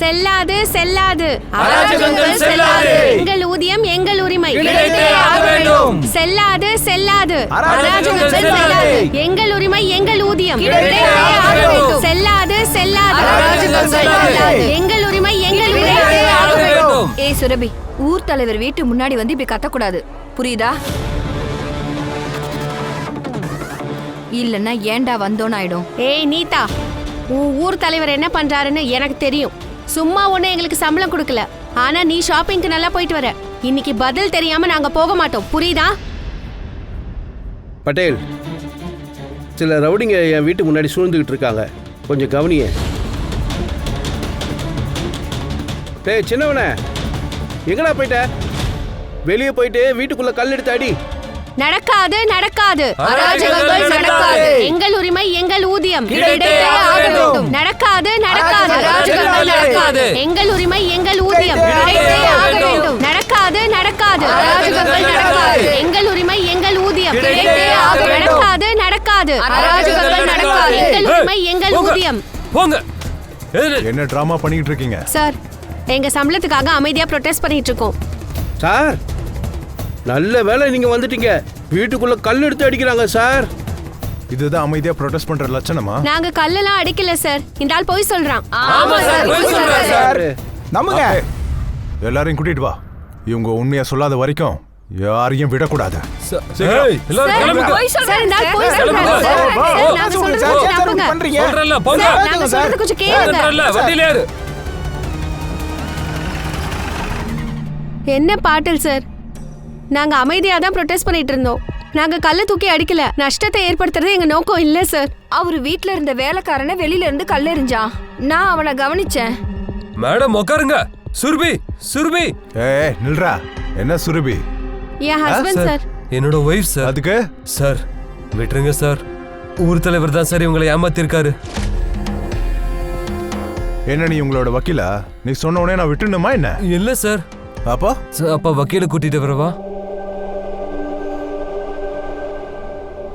செல்லாது செல்லாது அராஜகங்கள் செல்லாது. எங்கள் ஊதியம் எங்கள் உரிமை கிடைத்தே ஆக வேண்டும். செல்லாது செல்லாது அராஜகங்கள் செல்லாது. எங்கள் உரிமை எங்கள் ஊதியம் கிடைத்தே ஆக வேண்டும். செல்லாது செல்லாது அராஜகங்கள் செல்லாது. எங்கள் உரிமை எங்கள் கிடைத்தே ஆக உரிமை வேண்டும். ஏய் சுரபி, ஊர் தலைவர் வீட்டு முன்னாடி வந்து இப்படி கத்தக்கூடாது, புரியுதா? இல்லன்னா ஏன்டா வந்தோன்னு ஆயிடும். ஏய் நீதா, உன் ஊர் தலைவர் என்ன பண்றாருன்னு எனக்கு தெரியும். சும்மா ஒண்ணு எங்களுக்கு சம்பளம் கொடுக்கல, ஆனா நீ ஷாப்பிங்க்கு நல்லா போயிட்டு வர. இன்னைக்கு பதில் தெரியாம நாங்க போக மாட்டோம், புரியுதா? பட்டேல், சில ரவுடிங்க என் வீட்டு முன்னாடி சூழ்ந்துக்கிட்டு இருக்காங்க, கொஞ்சம் கவனிய. டேய் சின்னவனே, எங்கடா போயிட்ட? வெளியே போயிட்டு வீட்டுக்குள்ள கல் எடுத்து அடி. நடக்காது நடக்காது அராஜகங்கள் நடக்காது. எங்கள் உரிமை எங்கள் ஊதியம் கிடைத்தே ஆக வேண்டும். நடக்காது நடக்காது அராஜகங்கள் நடக்காது. எங்கள் உரிமை எங்கள் ஊதியம் கிடைத்தே ஆக வேண்டும். நடக்காது நடக்காது அராஜகங்கள் நடக்காது. எங்கள் உரிமை எங்கள் ஊதியம் கிடைத்தே ஆக வேண்டும். நடக்காது நடக்காது அராஜகங்கள் நடக்காது. எங்கள் உரிமை எங்கள் ஊதியம். போங்க. என்ன டிராமா பண்ணிட்டு இருக்கீங்க? சார், எங்க சம்பளத்துக்காக அமைதியா ப்ரொடெஸ்ட் பண்ணிட்டு இருக்கோம். சார், நல்ல வேளை நீங்க வந்துட்டீங்க. வீட்டுக்குள்ள கல் எடுத்து அடிக்கிறாங்க சார். இதுதான் அமைதியா ப்ரொடெஸ்ட் பண்ற லட்சணமா? நாங்க கல்லெல்லாம் அடிக்கல சார், இந்த ஆள் போய் சொல்றான். ஆமா சார், போய் சொல்றாரு சார். நம்புங்க. எல்லாரையும் கூட்டிட்டு வா. இவங்க உண்மையா சொல்லாத வரைக்கும் யாரையும் விடக்கூடாது. ஏய், எல்லாரும் கிளம்புங்க. சார், இந்த ஆள் போய் சொல்றான் கிளம்புங்க. சார். போ, சார், போ. நாங்க சொல்லுங்க சொல்றது சார், நம்புங்க. பண்றீங்க. சொல்றேன்ல, போங்க. சார், நாங்க சொல்றது கொஞ்சம் கேளுங்க. சொல்றேன்ல, வண்டியில ஏறு. என்ன பாட்டில் சார், நாங்க அமைதியா தான் ப்ரொடெஸ்ட் பண்ணிட்டு இருந்தோம். நாங்க கல்ல தூக்கி அடிக்கல, நஷ்டத்தை ஏற்படுத்துறது எங்க நோக்கம் இல்ல சார். அவரு வீட்ல இருந்த வேலைக்காரனை வெளியில இருந்து கல்லெறிஞ்சான். நான் அவனை கவனிச்சேன். மேடம் உட்காருங்க. சுர்பி, சுர்பி. ஏய் நில்றா. என்ன சுரபி? என் ஹஸ்பண்ட் சார். என்னோட ஒய்ஃப் சார். அதுக்கு சார் விட்டுருங்க சார். ஊர் தலைவர் தான் சார் இவங்களை ஏமாத்திருக்காரு. என்ன நீ உங்களோட வக்கீலா? நீ சொன்ன உடனே நான் விட்டுணுமா என்ன? இல்ல சார். அப்பா அப்பா வக்கீல கூட்டிட்டு வரவா?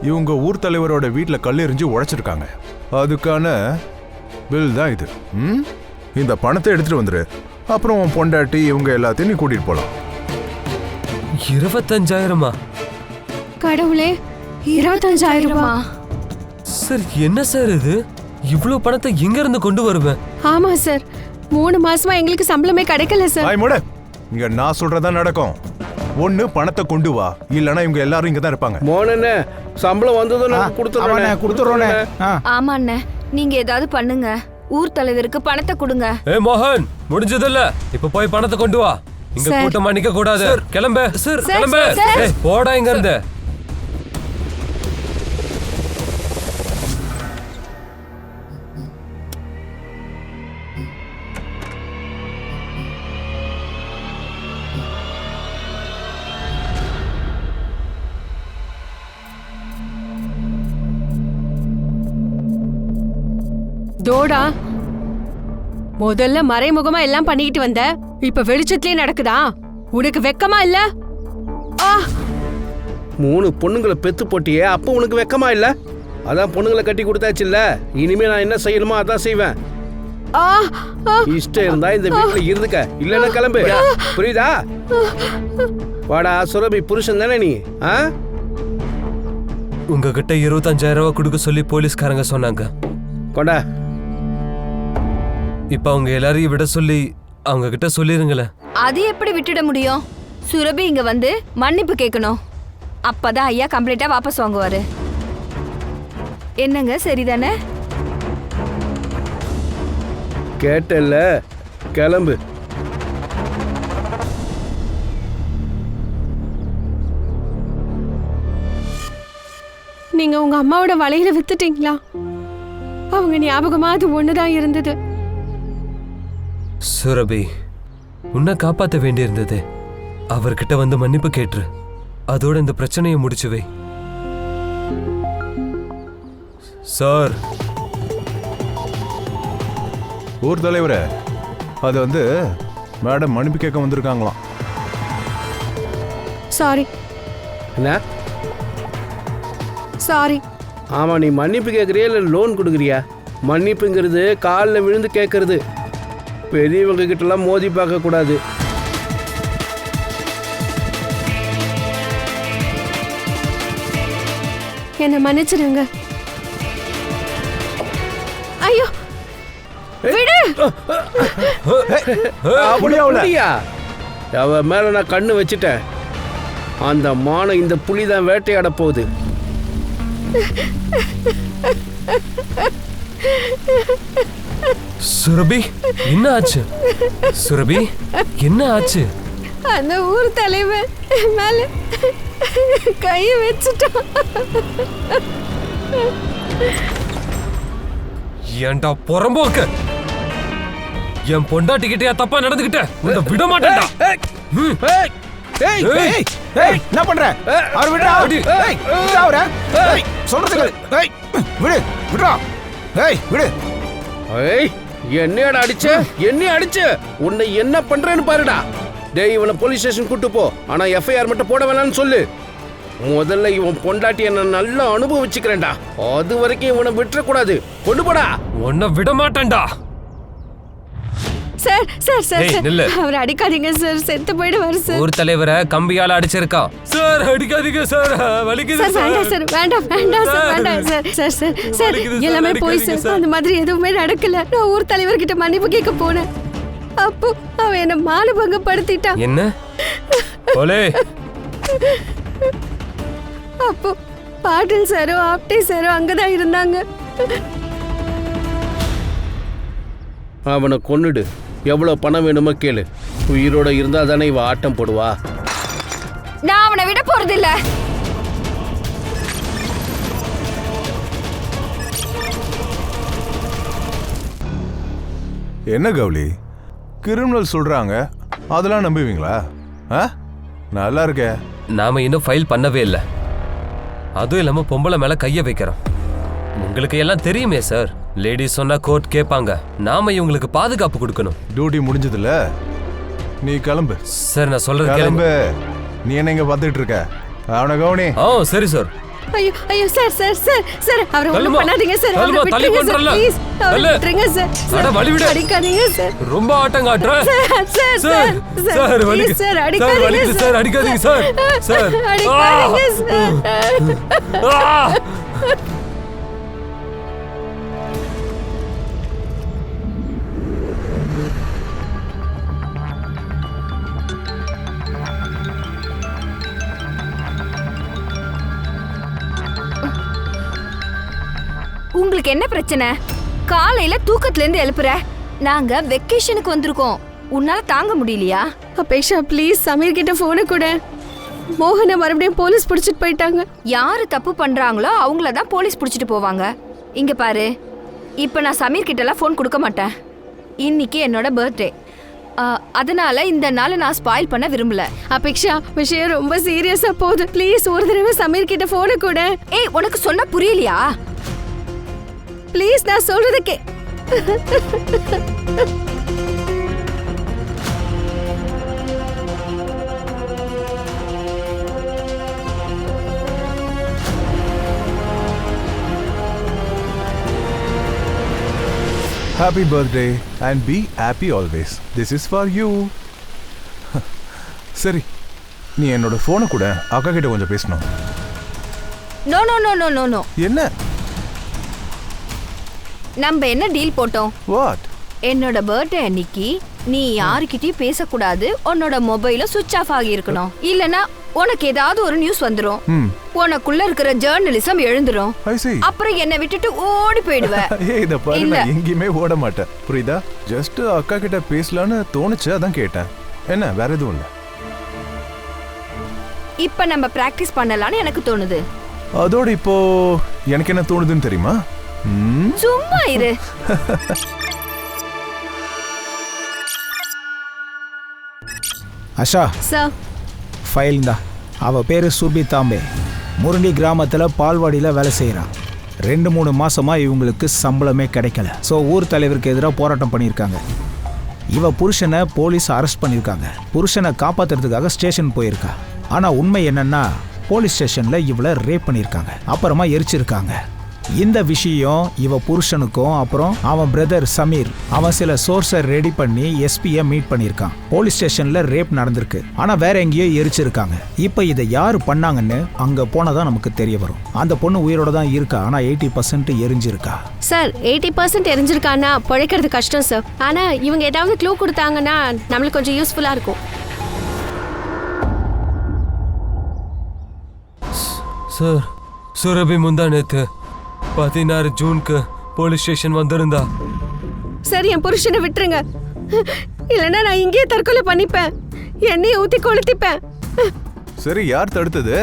இவங்க ஊர் தலைவரோட வீட்டுல கல் எறிஞ்சு உடைச்சிருக்காங்க. அதுக்கான பில் தான் இது. இந்த பணத்தை எடுத்துட்டு வந்துரு. அப்புறம் உன் பொண்டாட்டி இவங்க எல்லாத்தையும் நீ கூட்டிட்டு போலாம். 25,000? கடவுளே, 25,000 ரூபாய்? சார் என்ன சார் இது? இவ்வளவு பணத்தை எங்க இருந்து கொண்டு வருவேன்? ஆமா சார், 3 மாசமா எங்களுக்கு சம்பளமே கிடைக்கல சார். ஆய் மூடு. இங்க நான் சொல்றதா நடக்கும். ஒண்ணு பணத்தை கொண்டு வா, இல்லனா இவங்க எல்லாரும் இங்க தான் இருப்பாங்க. மோனே, சம்பளம் வந்ததும் நான் கொடுத்துறோனே. ஆமா அண்ணே, நீங்க ஏதாவது பண்ணுங்க. ஊர் தலைவருக்கு பணத்தை கொடுங்க. ஏய் மோகன், முடிஞ்சதில்ல. இப்ப போய் பணத்தை கொண்டு வா. இங்க சார். கூட்டமா நிக்க கூடாது. கிளம்பு சார், சார், கிளம்பு. சார். ஏய் போடா இங்க இருந்து. தோடா, முதல்ல மறைமுகமா எல்லாம் பண்ணிக்கிட்டு வந்த, இப்ப வெளிச்சத்திலே நடக்குதா? உனக்கு வெக்கமா இல்ல? 3 பொண்ணுங்களை பெத்து போட்டியே, அப்ப உனக்கு வெக்கமா இல்ல? அதான் பொண்ணுங்களை கட்டி கொடுத்தாச்சு இல்ல, இனிமே நான் என்ன செய்யணுமோ அதான் செய்வேன். இஷ்டம் இருந்தா இந்த வீட்டுல இருந்துக்க, இல்லன்னா கிளம்பு. புரியுதா? வாடா சுரபி, புருஷன் தானே நீ? உங்ககிட்ட 25,000 ரூபாய் கொடுக்க சொல்லி போலீஸ்காரங்க சொன்னாங்க. கொண்டா. இப்ப அவங்க எல்லாரையும் விட சொல்லி அவங்க கிட்ட சொல்லிருங்களேன். அது எப்படி விட்டுட முடியும்? சுரபி இங்க வந்து மன்னிப்பு கேட்கணும். அப்பதான் ஐயா கம்ப்ளீட்டா வாபஸ் வாங்குவாரு. என்னங்க, சரிதானே? கேட்டல்ல, கிளம்பு. நீங்க உங்க அம்மாவோட வலையில வித்துட்டீங்களா? அவங்க ஞாபகமா அது ஒண்ணுதான் இருந்தது. சுரபி, உன்னை காப்பாத்த வேண்டியிருந்தது. அவர்கிட்ட வந்து மன்னிப்பு கேட்டுரு. அதோட இந்த பிரச்சனையை முடிச்சு வை. சார். ஊர் தலைவரே, அது வந்து மேடம் மன்னிப்பு கேட்க வந்திருக்காங்களாம். சாரி. என்ன? சாரி. ஆமா, நீ மன்னிப்பு கேட்கறியா இல்ல லோன் கொடுக்குறியா? மன்னிப்புங்கிறது காலில் விழுந்து கேட்கறது. பெரியவங்க கிட்டலாம் மோதி பார்க்க கூடாது. என்ன மன்னிச்சிடுங்க. ஐயோ விடு. அப்படியா? அவ மேல நான் கண்ணு வச்சுட்டேன். அந்த மானம் இந்த புலி தான் வேட்டையாட போகுது. சுரபி என்ன ஆச்சு? சுரபி என்ன ஆச்சு? அந்த ஊர் தலைவர் மேல கை வச்சுட்டான். ஏன்டா புறம்போக்கு? என் பொண்டாட்டிக்கிட்டே தப்பா நடந்துகிட்ட உன்னை விட மாட்டேன்டா. என்ன பண்ற? அவர் விடுறா. அவரை சொல்றதுக்கு விடு விடுறா. விடு. என்னையோட அடிச்ச என்ன அடிச்ச உன்னை என்ன பண்றேன்னு பாருடா. டேய் இவனை போலீஸ் ஸ்டேஷன் கூட்டு போ. ஆனா எஃப்ஐஆர் மட்டும் போட வேணாம்னு சொல்லு. முதல்ல இவன் பொண்டாட்டியை நான் நல்லா அனுபவிச்சுக்கிறேன்டா. அது வரைக்கும் இவனை விட்டுறக்கூடாது. கொண்டு போடா. உன்னை விட மாட்டேன்டா. சார் சார் சார் ஏய், நில்லு. அவர் அடிக்காதீங்க சார், செத்து போயிடுவாரு சார். ஊர் தலைவரை கம்பியால அடிச்சிருக்கான். சார் அடிக்காதீங்க சார், வலிக்குது சார் வேண்டாம் சார், வேண்டாம் வேண்டாம் சார், வேண்டாம் சார். சார் சார் சார் வலிக்குது சார், எல்லாமே போய் அடிக்காதீங்க சார். அந்த மாதிரி எதுவுமே நடக்கல. நான் ஊர் தலைவர்கிட்ட மன்னிப்பு கேட்க போனேன். அப்போ அவன் என்ன மானபங்கப்படுத்திட்டான். என்ன போலே? அப்போ பாட்டில் சாரும் ஆப்டே சாரும் அங்கதான் இருந்தாங்க. அவனை கொன்னுடு. எவ்வளவு பணம் வேணுமோ கேளு. உயிரோட இருந்தா தானே இவ ஆட்டம் போடுவா. நான் அவனை விட போறதில்ல. என்ன கௌலி, கிரிமினல் சொல்றாங்க, அதெல்லாம் நம்புவீங்களா? நல்லா இருக்கே. நாம இன்னும் ஃபைல் பண்ணவே இல்லை. அதுவும் இல்லாம பொம்பளை மேல கைய வைக்கிறோம். உங்களுக்கு எல்லாம் தெரியுமே சார். லேடிஸ் சொன்னா கோர்ட் கேட்பாங்க. நாம இவங்களுக்கு பாதுகாப்பு கொடுக்கணும். டியூட்டி முடிஞ்சதுல நீ கிளம்பு. சார் நான் சொல்றது கேளுங்க. கிளம்பு. நீ என்ன இங்க பார்த்துட்டு இருக்க? அவனை கவனி. சரி சார். ஐயோ ஐயோ சார் சார் சார் சார் அவரை ஒண்ணும் பண்ணாதீங்க சார். தள்ளுமா, தள்ளி கொண்டுறல. ப்ளீஸ் தள்ளு. விட்டுருங்க சார். அட வலி விடு. அடிக்காதீங்க சார். ரொம்ப ஆட்டம் காட்ற. சார் சார் சார் வலிக்கு. சார் அடிக்காதீங்க சார் அடிக்காதீங்க சார். சார் அடிக்காதீங்க சார். உங்களுக்கு என்ன பிரச்சனை? காலையில தூக்கத்துல இருந்து எழுப்புற. நாங்க வெக்கேஷனுக்கு வந்திருக்கோம். உன்னால தாங்க முடியலையா? அபேஷா ப்ளீஸ் சமீர் கிட்ட போனை கொடு. மோகனை மறுபடியும் போலீஸ் பிடிச்சிட்டு போயிட்டாங்க. யாரு தப்பு பண்றாங்களோ அவங்கள தான் போலீஸ் பிடிச்சிட்டு போவாங்க. இங்க பாரு, இப்ப நான் சமீர் கிட்ட எல்லாம் போன் கொடுக்க மாட்டேன். இன்னைக்கு என்னோட பர்த்டே. அதனால இந்த நாளை நான் ஸ்பாயில் பண்ண விரும்பல. அபேக்ஷா விஷயம் ரொம்ப சீரியஸா போகுது. ப்ளீஸ் ஒரு தடவை சமீர் கிட்ட போனை கொடு. ஏய், உனக்கு சொன்னா புரியலையா? ப்ளீஸ் நான் சொல்றது K. Happy birthday and be happy always. This is for you. சரி, நீ என்னோட போனை கூட அக்கா கிட்ட கொஞ்சம் பேசணும். No no no no no no. என்ன? நம்ம என்ன டீல் போட்டோம்? வாட்? என்னோட பர்த்டே அன்னைக்கு நீ யாருக்கிட்டயும் பேசக்கூடாது. உன்னோட மொபைல சுவிட்ச் ஆஃப் ஆகி இருக்கணும். இல்லனா உனக்கு ஏதாவது ஒரு நியூஸ் வந்துரும். உனக்குள்ள இருக்கிற ஜர்னலிசம் எழுந்துரும். அப்புறம் என்ன விட்டுட்டு ஓடி போயிடுவ. ஏய், இத பாரு, நான் எங்கேயுமே ஓட மாட்டேன். புரியுதா? ஜஸ்ட் அக்கா கிட்ட பேசலான்னு தோணுச்சு, அதான் கேட்டேன். என்ன, வேற எதுவும் இல்ல. இப்ப நம்ம பிராக்டிஸ் பண்ணலாம்னு எனக்கு தோணுது. அதோட இப்போ எனக்கு என்ன தோணுதுன்னு தெரியுமா? சும்மா இரு. அஷா சார் ஃபைல் தான். அவ பேரு சுபி தாம்பே. முருண்டி கிராமத்தில் பால்வாடியில் வேலை செய்கிறான். 2-3 மாசமா இவங்களுக்கு சம்பளமே கிடைக்கல. ஸோ ஊர் தலைவருக்கு எதிராக போராட்டம் பண்ணியிருக்காங்க. இவ புருஷனை போலீஸ் அரெஸ்ட் பண்ணியிருக்காங்க. புருஷனை காப்பாற்றுறதுக்காக ஸ்டேஷன் போயிருக்கா. ஆனால் உண்மை என்னன்னா போலீஸ் ஸ்டேஷனில் இவளை ரேப் பண்ணியிருக்காங்க. அப்புறமா எரிச்சிருக்காங்க. இந்த விஷயம் இவ புருஷனுக்கும் அப்புறம் அவன் பிரதர் சமீர் அவன் சில சோர்ஸை ரெடி பண்ணி எஸ்பியை மீட் பண்ணியிருக்கான். போலீஸ் ஸ்டேஷன்ல ரேப் நடந்திருக்கு, ஆனா வேற எங்கேயோ எரிச்சிருக்காங்க. இப்போ இதை யாரு பண்ணாங்கன்னு அங்க போனதான் நமக்கு தெரிய வரும். அந்த பொண்ணு உயிரோட தான் இருக்கா, ஆனா 80% எரிஞ்சிருக்கா. சார் 80% எரிஞ்சிருக்கான்னா பிழைக்கிறது கஷ்டம் சார். ஆனா இவங்க ஏதாவது க்ளூ கொடுத்தாங்கன்னா நம்மளுக்கு கொஞ்சம் யூஸ்ஃபுல்லா இருக்கும். சார் சுரபி முந்தா நேத்து 16 ஜூனுக்கு போலீஸ் ஸ்டேஷன் வந்திருந்தா. சார் என் புருஷனை விட்டுருங்க, இல்லைன்னா நான் இங்கேயே தற்கொலை பண்ணிப்பேன், எண்ணெயை ஊத்தி கொளுத்திப்பேன். சரி, யார் தடுத்தது?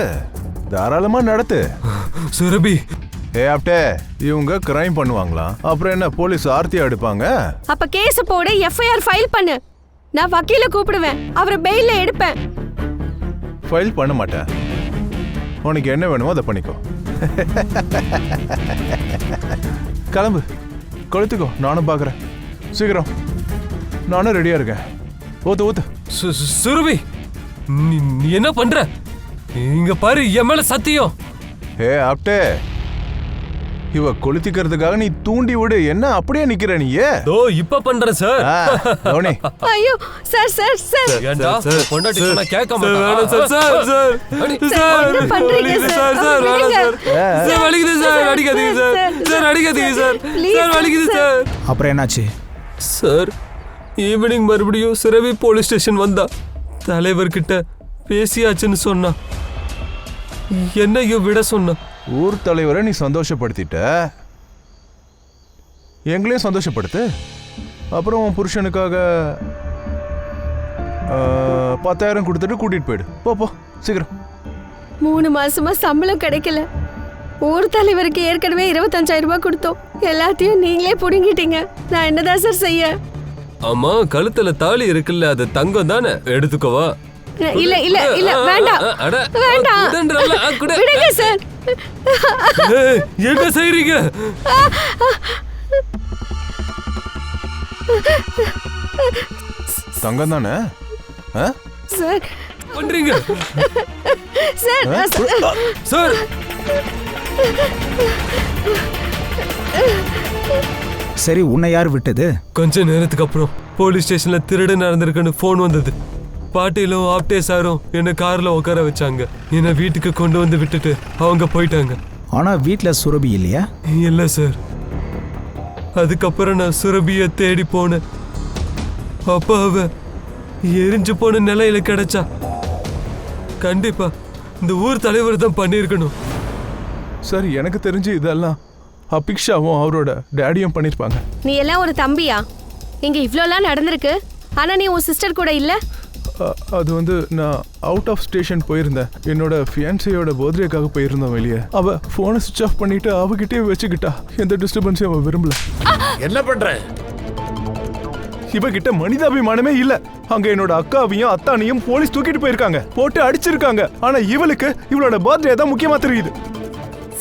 தாராளமா நடத்து. சுரபி ஆப்டே, இவங்க கிரைம் பண்ணுவாங்களா? அப்புறம் என்ன போலீஸ் ஆர்த்தி எடுப்பாங்க? அப்ப கேஸ் போட எஃப்ஐஆர் ஃபைல் பண்ணு. நான் வக்கீல கூப்பிடுவேன், அவரை பெயில்ல எடுப்பேன். ஃபைல் பண்ண மாட்டேன். உனக்கு என்ன வேணுமோ அதை பண்ணிக்கோ. கிளம்பு, கொளுத்துக்கோ, நானும் பார்க்குறேன். சீக்கிரம், நானும் ரெடியாக இருக்கேன். ஊத்து ஊத்து. சுரபி நீ என்ன பண்ற? இங்க பாரு, என் மேல சத்தியம். ஆப்டே, இவ கொளுத்திக்கிறதுக்காக நீ தூண்டி விடு. என்ன அப்படியே நிக்கிற நீயே? தோ இப்ப பண்றேன் சார். தோனி, ஐயோ சார் சார் சார் ஏண்டா பொண்டாட்டி சொன்னா கேட்க மாட்டா? சார் சார் சார் சார் என்ன பண்றீங்க சார்? சார் வேணாம் சார். சார் வலிக்குது சார், அடிக்காதீங்க சார். சார் அடிக்காதீங்க சார். சார் வலிக்குது சார். அப்புறம் என்னாச்சு? சார் ஈவினிங் மறுபடியும் சுரபி போலீஸ் ஸ்டேஷன் வந்தா. தலைவர்கிட்ட பேசியாச்சுன்னு சொன்னா. என்னையும் விட சொன்னா. ஊர் தலைவரை நீ சந்தோஷப்படுத்திட்ட, எங்களையும் சந்தோஷப்படுத்து. அப்புறம் உன் புருஷனுக்காக 10,000 கொடுத்துட்டு கூட்டிட்டு போயிடு. போ சீக்கிரம். 3 மாசமா சம்பளம் கிடைக்கல. ஊர் தலைவருக்கு ஏற்கனவே 25,000 ரூபாய் கொடுத்தோம். எல்லாத்தையும் நீங்களே புடுங்கிட்டீங்க. நான் என்னதான் சார் செய்ய? ஆமா, கழுத்துல தாலி இருக்குல்ல, அது தங்கம் தானே, எடுத்துக்கோவா. இல்ல இல்ல இல்ல வேண்டாம் வேண்டாம், விடுங்க சார். என்ன செய்றீங்க? தங்கம் தானே சார் பண்றீங்க? சார் சார் சரி, உன்னை யார் விட்டது? கொஞ்ச நேரத்துக்கு அப்புறம் போலீஸ் ஸ்டேஷன்ல திருடு நடந்திருக்குன்னு போன் வந்தது. பாட்டிலும் ஆப்டே சாரும் என்ன கார்ல உட்கார வச்சாங்க. என்ன வீட்டுக்கு கொண்டு வந்து விட்டுட்டு அவங்க போயிட்டாங்க. ஆனா வீட்ல சுரபி இல்லையா? இல்ல சார். அதுக்கப்புறம் நான் சுரபிய தேடி போனேன். அப்ப அவ எரிஞ்சு போன நிலையில கிடைச்சா. கண்டிப்பா இந்த ஊர் தலைவர் தான் பண்ணிருக்கணும். சார், எனக்கு தெரிஞ்சு இதெல்லாம் அபிக்ஷாவும் அவரோட டேடியும் பண்ணிருப்பாங்க. நீ எல்லாம் ஒரு தம்பியா? இங்க இவ்ளோலாம் நடந்திருக்கு, ஆனா நீ உன் சிஸ்டர் கூட இல்ல. அது வந்து நான் அவுட் ஆஃப் ஸ்டேஷன் போயிருந்தேன். என்னோட ஃபியான்சியோட பர்த்டேக்காக போயிருந்தோம் வெளியே. அவ போனை சுவிச் ஆஃப் பண்ணிட்டு அவகிட்டே வச்சுக்கிட்டா. எந்த டிஸ்டர்பன்ஸையும் அவ விரும்பல. என்ன பண்ற? இவகிட்ட மனிதாபிமானமே இல்ல. அங்க என்னோட அக்காவையும் அத்தானையும் போலீஸ் தூக்கிட்டு போயிருக்காங்க, போட்டு அடிச்சிருக்காங்க. ஆனா இவளுக்கு இவளோட பர்த்டே தான் முக்கியமா தெரியுது.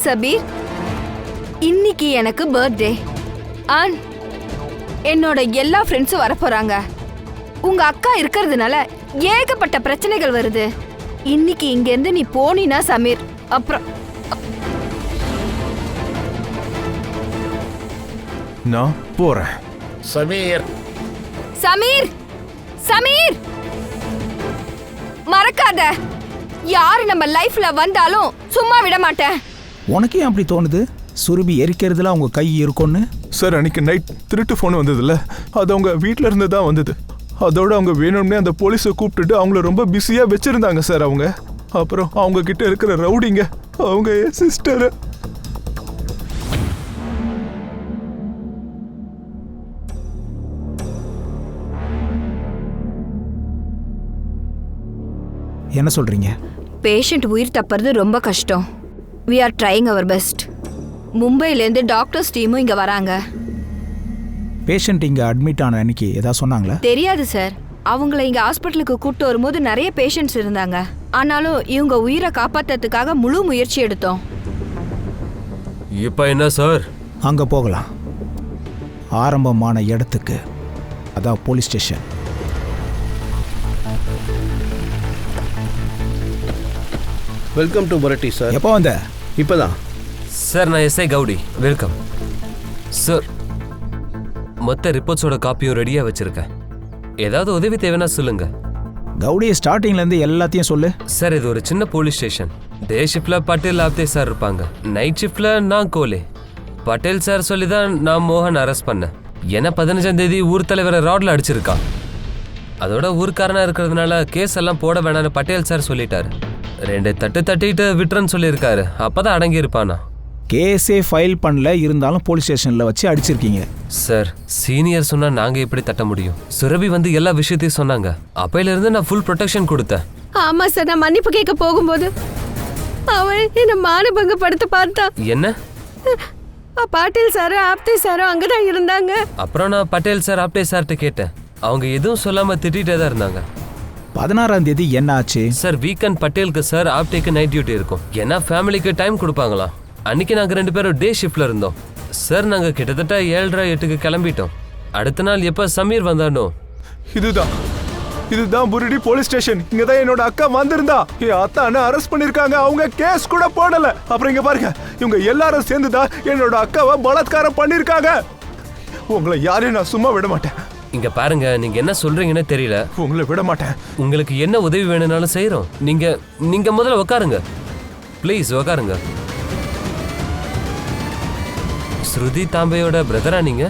சபீர், இன்னைக்கு எனக்கு பர்த்டே. அண்ட் என்னோட எல்லா ஃப்ரெண்ட்ஸும் வரப்போறாங்க. உங்க அக்கா இருக்கிறதுனால ஏகப்பட்ட பிரச்சனைகள் வருது. இன்னைக்கு இங்க இருந்து நீ போனினா சமீர், அப்புறம் நான் போறேன். சமீர் சமீர் சமீர் மறக்காத, யாரு நம்ம லைஃப்ல வந்தாலும் சும்மா விட மாட்டேன். உனக்கு ஏன் அப்படி தோணுது? சுரபி எரிக்கிறதுல அவங்க கை இருக்கும்னு? சார், அன்னைக்கு நைட் திருட்டு ஃபோன் வந்ததுல்ல, அது அவங்க வீட்டில் இருந்து தான் வந்தது. அதோட அவங்க வேணும்னே அந்த போலீஸை கூப்பிட்டுட்டு அவங்கள ரொம்ப பிஸியாக வச்சுருந்தாங்க சார் அவங்க. அப்புறம் அவங்க கிட்ட இருக்கிற ரவுடிங்க அவங்க என் சிஸ்டர். என்ன சொல்றீங்க? பேஷண்ட் உயிர் தப்புறது ரொம்ப கஷ்டம். we are trying our best. மும்பையிலேருந்து டாக்டர்ஸ் டீமும் இங்க வராங்க. பேஷண்ட் இங்க அட்மிட் ஆன அன்னைக்கு ஏதாவது சொன்னாங்களா? தெரியாது சார். அவங்கள இங்க ஹாஸ்பிட்டலுக்கு கூப்பிட்டு வரும்போது நிறைய பேஷண்ட்ஸ் இருந்தாங்க. ஆனாலும் இவங்க உயிரை காப்பாத்துறதுக்காக முழு முயற்சி எடுத்தோம். இப்ப என்ன சார்? அங்க போகலாம். ஆரம்பமான இடத்துக்கு, அதான் police station. Welcome to Muratti sir. எப்போ வந்த? இப்பதான் சார் நான் எஸ்ஐ கவுடி, வெல்கம் சார். மொத்த ரிப்போர்ட்ஸோட காப்பியும் ரெடியாக வச்சிருக்கேன். ஏதாவது உதவி தேவைன்னா சொல்லுங்க. கவுடி ஸ்டார்டிங்லேருந்து எல்லாத்தையும் சொல்லு. சார் இது ஒரு சின்ன போலீஸ் ஸ்டேஷன். டே ஷிஃப்ட்ல பட்டேல் ஆப்தே சார் இருப்பாங்க, நைட் ஷிஃப்ட்ல நான் கோலே. பட்டேல் சார் சொல்லி தான் நான் மோகன் அரெஸ்ட் பண்ணேன். ஏன்னா 15ஆம் தேதி ஊர் தலைவரை ராட்ல அடிச்சிருக்கான். அதோட ஊர்க்காரனா இருக்கிறதுனால கேஸ் எல்லாம் போட வேணான்னு பட்டேல் சார் சொல்லிட்டாரு. 2 தட்டு தட்டிட்டு விட்டுறன்னு சொல்லியிருக்காரு. அப்பதான் அடங்கி இருப்பானா. கேஸே ஃபைல் பண்ணல, இருந்தாலும் போலீஸ் ஸ்டேஷனில் வச்சு அடிச்சிருக்கீங்க. சார் சீனியர் சொன்னா நாங்க எப்படி தட்ட முடியும்? சுரபி வந்து எல்லா விஷயத்தையும் சொன்னாங்க. அப்பையில இருந்து நான் ஃபுல் ப்ரொடெக்ஷன் கொடுத்தேன். ஆமா சார், நான் மன்னிப்பு கேட்க போகும்போது அவன் என்ன மானபங்கப்படுத்த பார்த்தா. என்ன? பாட்டீல் சாரும் ஆப்தே சாரும் அங்கதான் இருந்தாங்க. அப்புறம் நான் பட்டேல் சார் ஆப்டே சார்கிட்ட கேட்டேன். அவங்க எதுவும் சொல்லாம திட்டிகிட்டே தான் இருந்தாங்க. 16ஆம் தேதி என்ன ஆச்சு? சார் வீக்கெண்ட் பட்டேலுக்கு சார் ஆப்டேக்கு நைட் டியூட்டி இருக்கும். ஏன்னா ஃபேமிலிக்கு டைம் கொடுப்பாங்களாம். அன்னைக்கு நாங்கள் 2 பேரும் டே ஷிஃப்ட்ல இருந்தோம். சார் நாங்கள் கிட்டத்தட்ட 7:30-8க்கு கிளம்பிட்டோம். அடுத்த நாள் எப்போ சமீர் வந்தானோ. இதுதான் புரிடி போலீஸ் ஸ்டேஷன். இங்க தான் என்னோட அக்கா வந்திருந்தா. என் அத்தானை அரெஸ்ட் பண்ணிருக்காங்க. அவங்க கேஸ் கூட போடல. அப்புறம் இங்க பாருங்க, இவங்க எல்லாரும் சேர்ந்துதான் என்னோட அக்காவை பலாத்காரம் பண்ணிருக்காங்க. உங்களை யாரையும் நான் சும்மா விட மாட்டேன். இங்க பாருங்க, நீங்க என்ன சொல்றீங்கன்னு தெரியல. உங்களை விட மாட்டேன். உங்களுக்கு என்ன உதவி வேணும்னாலும் செய்யறோம். நீங்க முதல்ல உட்காருங்க, ப்ளீஸ் உட்காருங்க. ஸ்ருதி தாம்பேயோட பிரதரா நீங்க?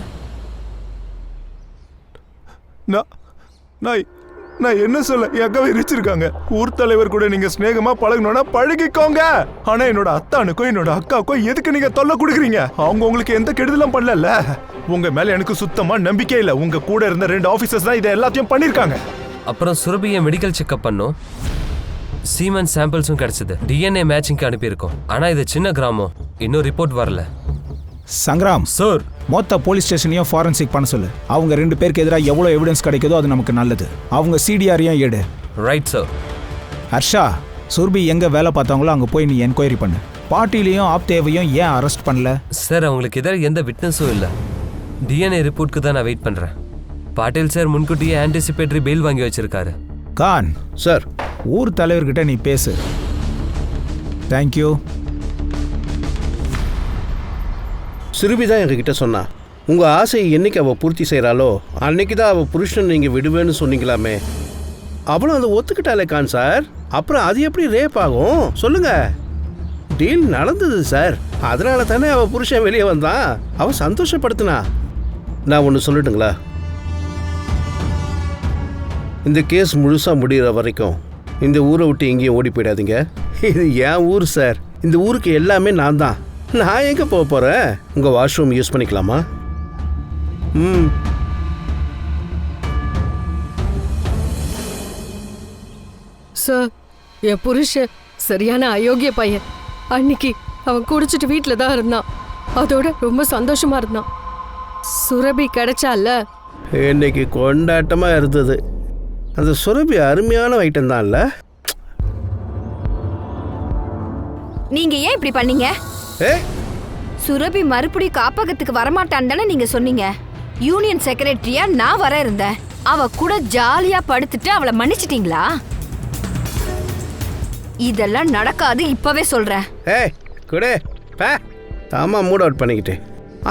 நான் என்ன சொல்ல, என் அக்காவை எரிச்சிருக்காங்க. ஊர் தலைவர் கூட நீங்க ஸ்நேகமா பழகணும்னா பழகிக்கோங்க. ஆனா என்னோட அத்தானுக்கும் என்னோட அக்காவுக்கும் எதுக்கு நீங்க தொல்லை கொடுக்குறீங்க? அவங்க உங்களுக்கு எந்த கெடுதலும் பண்ணல. உங்க மேல எனக்கு சுத்தமா நம்பிக்கை இல்ல. உங்க கூட இருந்த 2 ஆபீசர்ஸ் தான் இதை எல்லாத்தையும் பண்ணிருக்காங்க. அப்புறம் சுரபியை மெடிக்கல் செக்அப் பண்ணோம். சீமன் சாம்பிள்ஸும் கிடைச்சது. டிஎன்ஏ மேட்சிங்க்கு அனுப்பியிருக்கோம். ஆனா இது சின்ன கிராமம், இன்னும் ரிப்போர்ட் வரல. சங்கராம் சார், மொத்த போலீஸ் ஸ்டேஷனையும் ஃபாரன்சிக் பண்ண சொல்லு. அவங்க 2 பேருக்கு எதிராக எவ்வளோ எவிடன்ஸ் கிடைக்குதோ அது நமக்கு நல்லது. அவங்க சிடிஆரையும் எடு. Right sir. ஹர்ஷா, சுர்பி எங்க வேலை பார்த்தாங்களோ அங்கே போய் நீ என்கொயரி பண்ணு. பாட்டிலையும் ஆப்தேவையும் ஏன் அரெஸ்ட் பண்ணல? சார் அவங்களுக்கு எதிராக எந்த விட்னஸும் இல்லை. டிஎன்ஏ ரிப்போர்ட்க்கு தான் நான் வெயிட் பண்றேன். பாட்டில் சார் முன்கூட்டியே ஆன்டிசிபேட்டரி பெயில் வாங்கி வச்சிருக்காரு. கான் சார், ஊர் தலைவர்கிட்ட நீ பேசு. தேங்க்யூ. சுரபி தான் எங்ககிட்ட சொன்னா. உங்கள் ஆசையை என்னைக்கு அவள் பூர்த்தி செய்கிறாளோ அன்னைக்கு தான் அவள் புருஷன் நீங்கள் விடுவேன்னு சொன்னீங்களாமே. அவளும் அதை ஒத்துக்கிட்டாலே கான் சார். அப்புறம் அது எப்படி ரேப் ஆகும் சொல்லுங்க? டீல் நடந்தது சார். அதனால தானே அவள் புருஷன் வெளியே வந்தான். அவள் சந்தோஷப்படுத்தினா. நான் ஒன்று சொல்லட்டுங்களா? இந்த கேஸ் முழுசாக முடிகிற வரைக்கும் இந்த ஊரை விட்டு எங்கேயும் ஓடி போயிடாதீங்க. இது என் ஊர் சார். இந்த ஊருக்கு எல்லாமே நான் தான். நான் எங்கே போக போகிறேன்? உங்கள் வாஷ்ரூம் யூஸ் பண்ணிக்கலாமா? சார், என் புருஷன் சரியான அயோக்கிய பையன். அன்னைக்கு அவன் குடிச்சிட்டு வீட்டில் தான் இருந்தான். அதோட ரொம்ப சந்தோஷமா இருந்தான். சுரபி கிடைச்சால இன்னைக்கு கொண்டாட்டமாக இருந்தது. அந்த சுரபி அருமையான ஐட்டம் தான்ல. நீங்க ஏன் இப்படி பண்ணீங்க? ஏ, சுரபி மறுபடியும் காப்பகத்துக்கு வரமாட்டான்னு தானே நீங்க சொன்னீங்க. யூனியன் செக்ரட்டரியா நான் வர இருந்தேன். அவ கூட ஜாலியா படுத்துட்டு அவளை மன்னிச்சிட்டீங்களா? இதெல்லாம் நடக்காது, இப்பவே சொல்றேன். ஏய் குடே பே. தாமா மூட் அவுட் பண்ணிக்கிட்டு.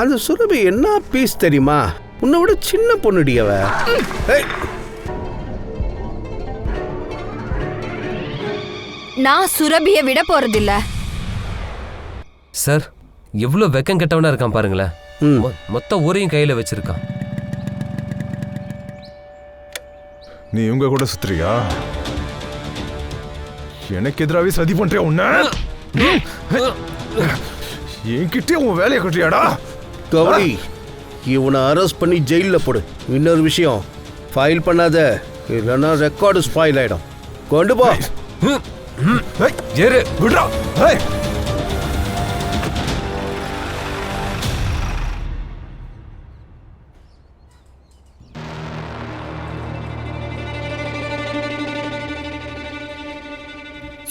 அந்த சுரபி என்ன பீஸ் தெரியுமா? உன்னை விட சின்ன பொண்ணுடி அவ. ஏய், நான் சுரபியை விட போறதில்ல. சார் எவ்வளோ வெக்கம் கெட்டவனா இருக்கான் பாருங்களேன். மொத்த ஊரையும் கையில் வச்சிருக்கான். நீ இவங்க கூட சுத்துறியா? எனக்கு எதிராகவே சதி பண்றியா? உன்ன என்கிட்டே உன் வேலையை கட்டுறியாடா? கௌரி, இவனை அரெஸ்ட் பண்ணி ஜெயிலில் போடு. இன்னொரு விஷயம், ஃபைல் பண்ணாத, இல்லைன்னா ரெக்கார்டு ஸ்பாயில் ஆயிடும். கொண்டு போ. ஏறு விடுறா.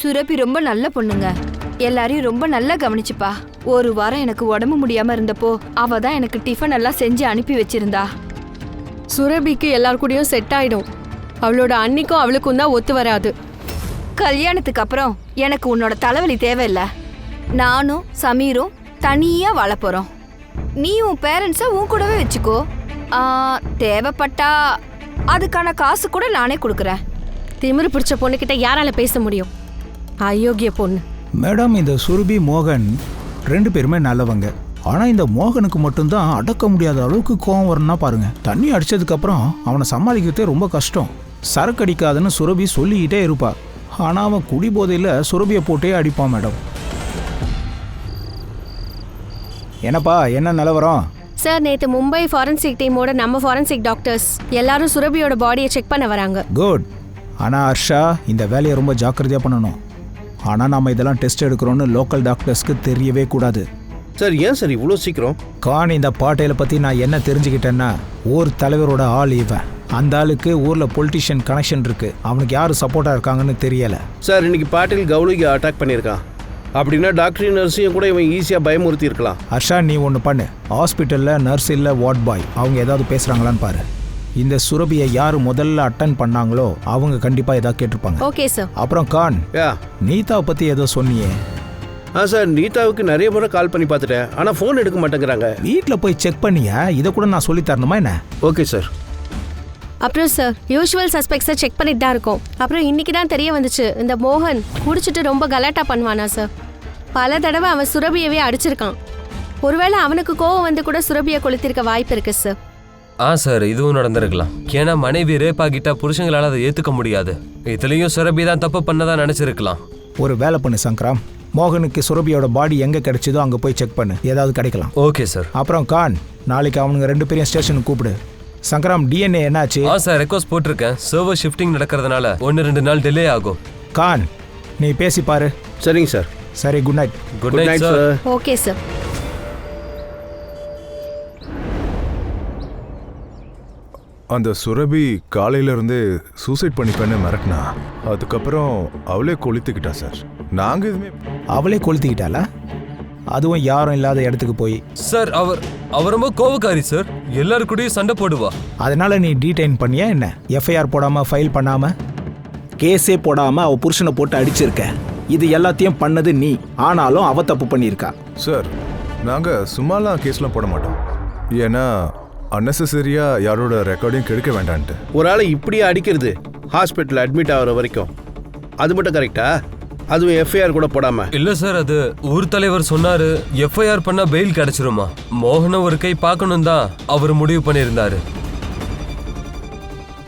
சுரபி ரொம்ப நல்ல பொண்ணுங்க. எல்லாரையும் ரொம்ப நல்லா கவனிச்சுப்பா. ஒரு வாரம் எனக்கு உடம்பு முடியாம இருந்தப்போ அவ தான் எனக்கு டிஃபன் எல்லாம் செஞ்சு அனுப்பி வச்சிருந்தா. சுரபிக்கு எல்லார் கூடயும் செட் ஆயிடும். அவளோட அன்னிக்கும் அவளுக்கும் தான் ஒத்து வராது. கல்யாணத்துக்கு அப்புறம் எனக்கு உன்னோட தலைவலி தேவையில்லை. நானும் சமீரும் தனியா வாழ போறோம். நீ உன் பேரண்ட்ஸை உன் கூடவே வச்சுக்கோ. தேவைப்பட்டா அதுக்கான காசு கூட நானே கொடுக்குறேன். திமிரு பிடிச்ச பொண்ணுகிட்ட யாரால பேச முடியும்? அயோக்கிய பொண்ணு. மேடம், இந்த சுரபி மோகன் 2 பேருமே நல்லவங்க. ஆனால் இந்த மோகனுக்கு மட்டும்தான் அடக்க முடியாத அளவுக்கு கோவம் வரணும்னா பாருங்க. தண்ணி அடித்ததுக்கப்புறம் அவனை சமாளிக்கிறதே ரொம்ப கஷ்டம். சரக்கு அடிக்காதுன்னு சுரபி சொல்லிக்கிட்டே இருப்பா. ஆனால் அவன் குடிபோதையில் சுரபியை போட்டே அடிப்பான் மேடம். என்னப்பா, என்ன நிலவரம்? சார், நேற்று மும்பை ஃபாரன்சிக் டீமோட நம்ம ஃபாரன்சிக் டாக்டர்ஸ் எல்லாரும் சுரபியோட பாடியை செக் பண்ண வராங்க. குட். ஆனால் ஹர்ஷா, இந்த வேலையை ரொம்ப ஜாக்கிரதையாக பண்ணணும். ஆனால் நம்ம இதெல்லாம் டெஸ்ட் எடுக்கிறோன்னு லோக்கல் டாக்டர்ஸ்க்கு தெரியவே கூடாது. சார், ஏன் சார் இவ்வளோ சீக்கிரம்? கான், இந்த பாட்டையில பற்றி நான் என்ன தெரிஞ்சுக்கிட்டேன்னா, ஊர் தலைவரோட ஆள் இவன். அந்த ஆளுக்கு ஊரில் பொலிட்டிஷியன் கனெக்ஷன் இருக்கு. அவனுக்கு யார் சப்போர்ட்டாக இருக்காங்கன்னு தெரியலை. சார், இன்னைக்கு பாட்டில் கவுலிக்கு அட்டாக் பண்ணியிருக்கான். அப்படின்னா டாக்டர் நர்ஸையும் கூட இவன் ஈஸியாக பயமுறுத்தி இருக்கலாம். ஹர்ஷா, நீ ஒன்று பண்ணு. ஹாஸ்பிட்டலில் நர்ஸ் இல்லை வார்ட் பாய் அவங்க ஏதாவது பேசுகிறாங்களான்னு பாரு. இந்த சுரபியை யார் முதல்ல அட்டன் பண்ணாங்களோ அவங்க கண்டிப்பாக ஏதாவது கேட்டிருப்பாங்க. Okay sir. அப்புறம் கான், நீதாவை பற்றி ஏதோ சொன்னியே? சார், நீதாவுக்கு நிறைய முறை கால் பண்ணி பார்த்துட்டேன். ஆனால் ஃபோன் எடுக்க மாட்டேங்கிறாங்க. வீட்டில் போய் செக் பண்ணியா? இதை கூட நான் சொல்லி தரணுமா என்ன? Okay sir. அப்புறம் சார், யூஷுவல் சஸ்பெக்ட்ஸை செக் பண்ணிட்டு தான் இருக்கோம். அப்புறம் இன்னைக்கு தான் தெரிய வந்துச்சு, இந்த மோகன் குடிச்சிட்டு ரொம்ப கலாட்டா பண்ணுவானா சார். பல தடவை அவன் சுரபியவே அடிச்சிருக்கான். ஒருவேளை அவனுக்கு கோவம் வந்து கூட சுரபியை கொளுத்திருக்க வாய்ப்பு இருக்கு சார். சார், இதுவும் நடந்திருக்கலாம். ஏன்னா மனைவி ரேப் ஆகிட்டா புருஷங்களால அதை ஏத்துக்க முடியாது. இதுலயும் சுரபி தான் தப்பு பண்ணதா நினைச்சிருக்கலாம். ஒரு வேலை பண்ணு சங்கராம், மோகனுக்கு சுரபியோட பாடி எங்க கிடைச்சதோ அங்க போய் செக் பண்ணு, ஏதாவது கிடைக்கலாம். Okay sir. அப்புறம் கான், நாளைக்கு அவனுங்க 2 பேரையும் ஸ்டேஷனுக்கு கூப்பிடு. சங்கராம், டிஎன்ஏ என்னாச்சு? சார், ரெக்வஸ்ட் போட்டிருக்கேன். சர்வர் ஷிஃப்டிங் நடக்கிறதுனால 1-2 நாள் டிலே ஆகும். கான், நீ பேசி பாரு. சரிங்க சார். சரி, good night. Good night sir. Okay sir. அந்த சுரபி காலையிலேருந்து சூசைட் பண்ணிப்பேன்னு மிரட்டினா. அதுக்கப்புறம் அவளே கொளுத்துக்கிட்டா சார். நாங்கள் எதுவுமே. அவளே கொளுத்திக்கிட்டாளா? அதுவும் யாரும் இல்லாத இடத்துக்கு போய்? சார், அவர் ரொம்ப கோவக்காரி சார். எல்லாரு கூடயும் சண்டை போடுவா. அதனால நீ டீடைன் பண்ணியா என்ன? எஃப்ஐஆர் போடாம, ஃபைல் பண்ணாம, கேஸே போடாம அவ புருஷனை போட்டு அடிச்சிருக்க. இது எல்லாத்தையும் பண்ணது நீ. ஆனாலும் அவ தப்பு பண்ணியிருக்கா. சார், நாங்கள் சும்மாலாம் கேஸ்லாம் போட மாட்டோம். ஏன்னா அன்னெசரியா யாரோட ரெக்கார்டையும் கெடுக்க வேண்டான்ட்டு. ஒரு ஆளை இப்படியே அடிக்கிறது ஹாஸ்பிட்டல் அட்மிட் ஆகிற வரைக்கும், அது மட்டும் கரெக்டா? அதுவும் எஃப்ஐஆர் கூட போடாம? இல்ல சார், அது ஊர் தலைவர் சொன்னாரு எஃப்ஐஆர் பண்ணா பெயில் கிடைச்சிருமா. மோகன ஒரு கை பார்க்கணும் தான் அவர் முடிவு பண்ணியிருந்தாரு.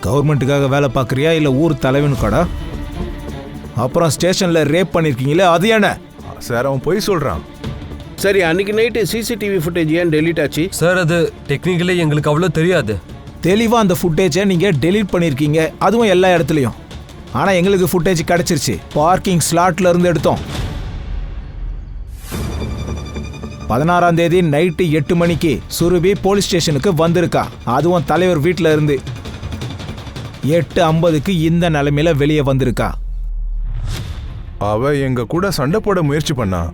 கவர்மெண்ட்டுக்காக வேலை பார்க்குறியா இல்லை ஊர் தலைவனுக்காடா? அப்புறம் ஸ்டேஷன்ல ரேப் பண்ணிருக்கீங்களே, அது என்ன? சார், அவன் போய் சொல்றான். சரி, அன்னைக்கு நைட்டு சிசிடிவி ஃபுட்டேஜ் ஏன் டெலீட் ஆச்சு? சார், அது டெக்னிக்கலி எங்களுக்கு அவ்வளோ தெரியாது. தெளிவா அந்த ஃபுட்டேஜை நீங்க டெலீட் பண்ணிருக்கீங்க, அதுவும் எல்லா இடத்துலையும். ஆனா எங்களுக்கு ஃபுட்டேஜ் கிடைச்சிருச்சு. பார்க்கிங் ஸ்லாட்ல இருந்து எடுத்தோம். 16ஆம் தேதி நைட்டு 8 மணிக்கு சுரபி போலீஸ் ஸ்டேஷனுக்கு வந்திருக்கா. அதுவும் தலைவர் வீட்டில் இருந்து 8:50க்கு இந்த நிலைமையில வெளியே வந்திருக்கா. அவ எங்க கூட சண்டை போட முயற்சி பண்ணா.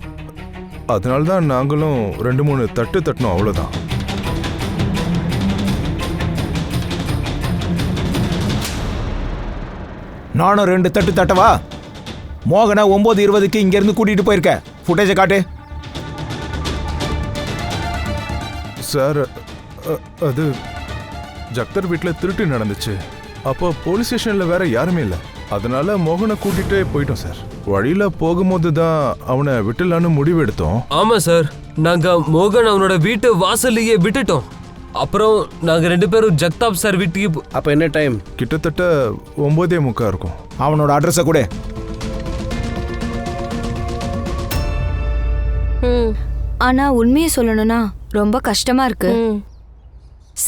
அதனால்தான் நாங்களும் 2-3 தட்டு தட்டணும், அவ்வளோதான். நானும் 2 தட்டு தட்டவா? மோகனை 9:20க்கு இங்க இருந்து கூட்டிட்டு போயிருக்க. ஃபுட்டேஜை காட்டு. சார், அது ஜக்தர் வீட்டில் திருட்டு நடந்துச்சு. அப்போ போலீஸ் ஸ்டேஷனில் வேற யாருமே இல்லை. அதனால மோகனை கூட்டிகிட்டே போயிட்டோம் சார். வழியில் போகும்போது தான் அவனை விட்டுலான்னு முடிவு எடுத்தோம். ஆமா சார், நாங்க மோகன் அவனோட வீட்டு வாசல்லையே விட்டுட்டோம். அப்புறம் நாங்க 2 பேரும் ஜக்தாப் சார் வீட்டுக்கு. அப்போ என்ன டைம்? கிட்டத்தட்ட 9:45 இருக்கும். அவனோட அட்ரஸை கூட. ஆனா உண்மையை சொல்லணும்னா ரொம்ப கஷ்டமா இருக்கு.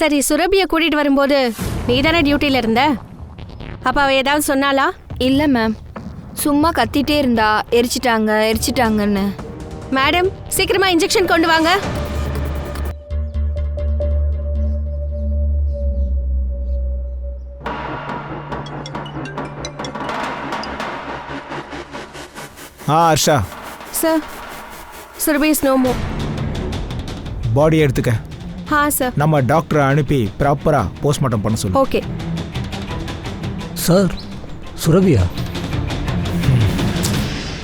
சரி, சுரபியை கூட்டிட்டு வரும்போது நீ தானே டியூட்டில இருந்த? அப்ப அவ ஏதாவது சொன்னாலா? இல்ல மேம், சும்மா கத்திட்டே இருந்தா எரிச்சிட்டாங்கன்னு. மேடம், சீக்கிரமா இன்ஜெக்ஷன் கொண்டு வாங்க. Harsha. Sir, Surabhi is no more. Body எடுத்துக்க. சார். நம்ம டாக்டரை அனுப்பி ப்ராப்பரா போஸ்ட்மார்ட்டம் பண்ண சொல்லு. Okay sir. சுரபியா?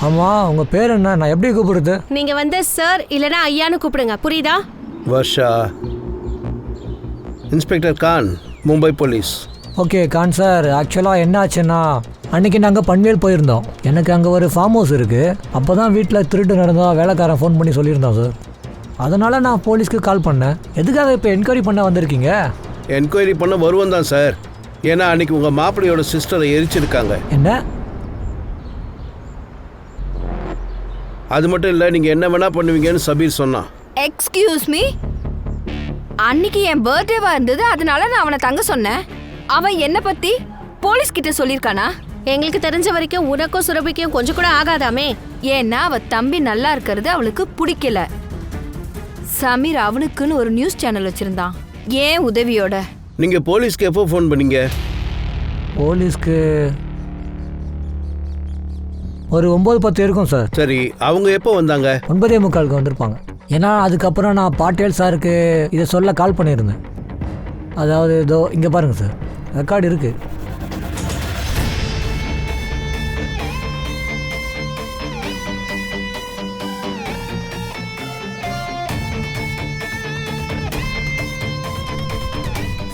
ஆமாம் உங்கள் பேர் என்ன? நான் எப்படி கூப்பிடுறது? நீங்க வந்து சார் இல்லனா ஐயான்னு கூப்பிடுங்க, புரியுதா? Varsha. Inspector Khan, Mumbai police. Okay Khan sir, ஆக்சுவலாக என்ன ஆச்சுன்னா அன்றைக்கி நாங்கள் பன்வேல் போயிருந்தோம். எனக்கு அங்கே ஒரு ஃபார்ம் ஹவுஸ் இருக்குது. அப்போ தான் வீட்டில் திருட்டு நடந்தால் வேலைக்காரன் ஃபோன் பண்ணி சொல்லியிருந்தான் சார். அதனால் நான் போலீஸ்க்கு கால் பண்ணேன். எதுக்காக இப்போ என்கொயரி பண்ண வந்திருக்கீங்க? என்கொயரி பண்ண வருவோம் தான் சார். ஏன்னா அன்னைக்கு உங்கள் மாப்பிள்ளையோட சிஸ்டரை எரிச்சிருக்காங்க. என்ன? அது மட்டும் இல்லை, நீங்கள் என்ன வேணா பண்ணுவீங்கன்னு சபீர் சொன்னான். எக்ஸ்கியூஸ் மீ, அன்னைக்கு என் பர்த்டேவா இருந்தது, அதனால நான் அவனை தங்க சொன்னேன். அவன் என்ன பத்தி போலீஸ் கிட்ட சொல்லியிருக்கானா? எங்களுக்கு தெரிஞ்ச வரைக்கும் உனக்கும் சுரபிக்கும் கொஞ்சம் கூட ஆகாதாமே. ஏன்னா அவ தம்பி நல்லா இருக்கிறது அவளுக்கு பிடிக்கல. சமீர் அவனுக்குன்னு ஒரு நியூஸ் சேனல் வச்சிருந்தான், ஏன் உதவியோட. நீங்கள் போலீஸ்க்கு எப்போ ஃபோன் பண்ணீங்க? போலீஸ்க்கு ஒரு 9:10 இருக்கும் சார். சரி, அவங்க எப்போ வந்தாங்க? 9:45 வந்திருப்பாங்க. ஏன்னா அதுக்கப்புறம் நான் பாட்டேல் சாருக்கு இதை சொல்ல கால் பண்ணியிருந்தேன். அதாவது இதோ இங்கே பாருங்கள் சார், ரெக்கார்டு இருக்குது.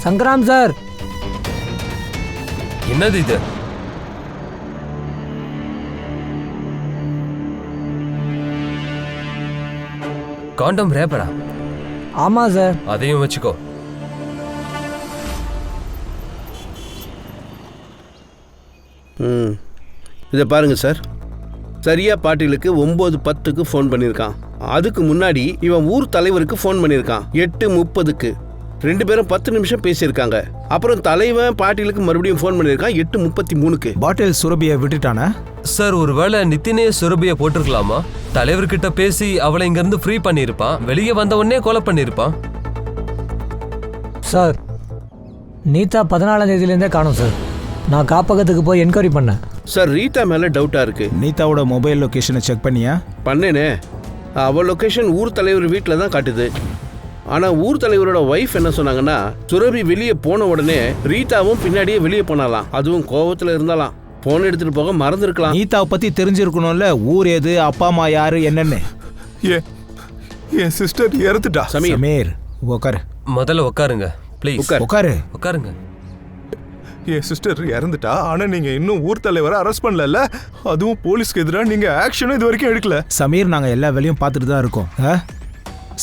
சங்கராம் சார். என்னது இது? காண்டம் ரேப்பரா? ஆமாம் சார். அதையும் வச்சுக்கோ. இதை பாருங்க சார், சரியா பாட்டிலுக்கு 9:10 ஃபோன் பண்ணியிருக்கான். அதுக்கு முன்னாடி இவன் ஊர் தலைவருக்கு ஃபோன் பண்ணியிருக்கான் 8:30. 2 பேரும் 10 நிமிஷம் பேசியிருக்காங்க. அப்புறம் தலைவன் பாட்டிலுக்கு மறுபடியும் ஃபோன் பண்ணியிருக்கான் 8:33. பாட்டில் சுரபியை விட்டுட்டானா? சார் ஒருவேளை நித்தினே சுரபியை போட்டிருக்கலாமா? தலைவர்கிட்ட பேசி அவளை இங்கிருந்து ஃப்ரீ பண்ணியிருப்பான். வெளியே வந்த உடனே கொலை பண்ணியிருப்பான். சார் நீதா 14ஆம் தேதியிலேருந்தே காணும் சார். நான் காப்பகத்துக்கு போய் என்கொயரி பண்ணேன் சார். ரீட்டா மேலே டவுட்டாக இருக்கு. நீதாவோட மொபைல் லொக்கேஷனை செக் பண்ணியா? பண்ணேனே. அவள் லொக்கேஷன் ஊர் தலைவர் வீட்டில் தான் காட்டுது. ஆனால் ஊர் தலைவரோட ஒய்ஃப் என்ன சொன்னாங்கன்னா, சுரபி வெளியே போன உடனே ரீட்டாவும் பின்னாடியே வெளியே போனாலாம். அதுவும் கோவத்தில் இருந்தாலாம். போன் எடுத்துட்டு போக மறந்துருக்கலாம். நீதாவை பற்றி தெரிஞ்சிருக்கணும்ல, ஊர் எது, அப்பா அம்மா யாரு என்னன்னு. என் சிஸ்டர் இறந்துட்டா. சமீர் உட்காரு. முதல்ல உட்காருங்க ப்ளீஸ். உட்காரு. உட்காருங்க. என் சிஸ்டர் இறந்துட்டா. ஆனா நீங்க இன்னும் ஊர் தலைவரை அரெஸ்ட் பண்ணல. அதுவும் போலீஸ்க்கு எதிராக நீங்க ஆக்ஷனும் இது வரைக்கும் எடுக்கல. சமீர், நாங்க எல்லா வேலையும் பார்த்துட்டு தான் இருக்கோம்.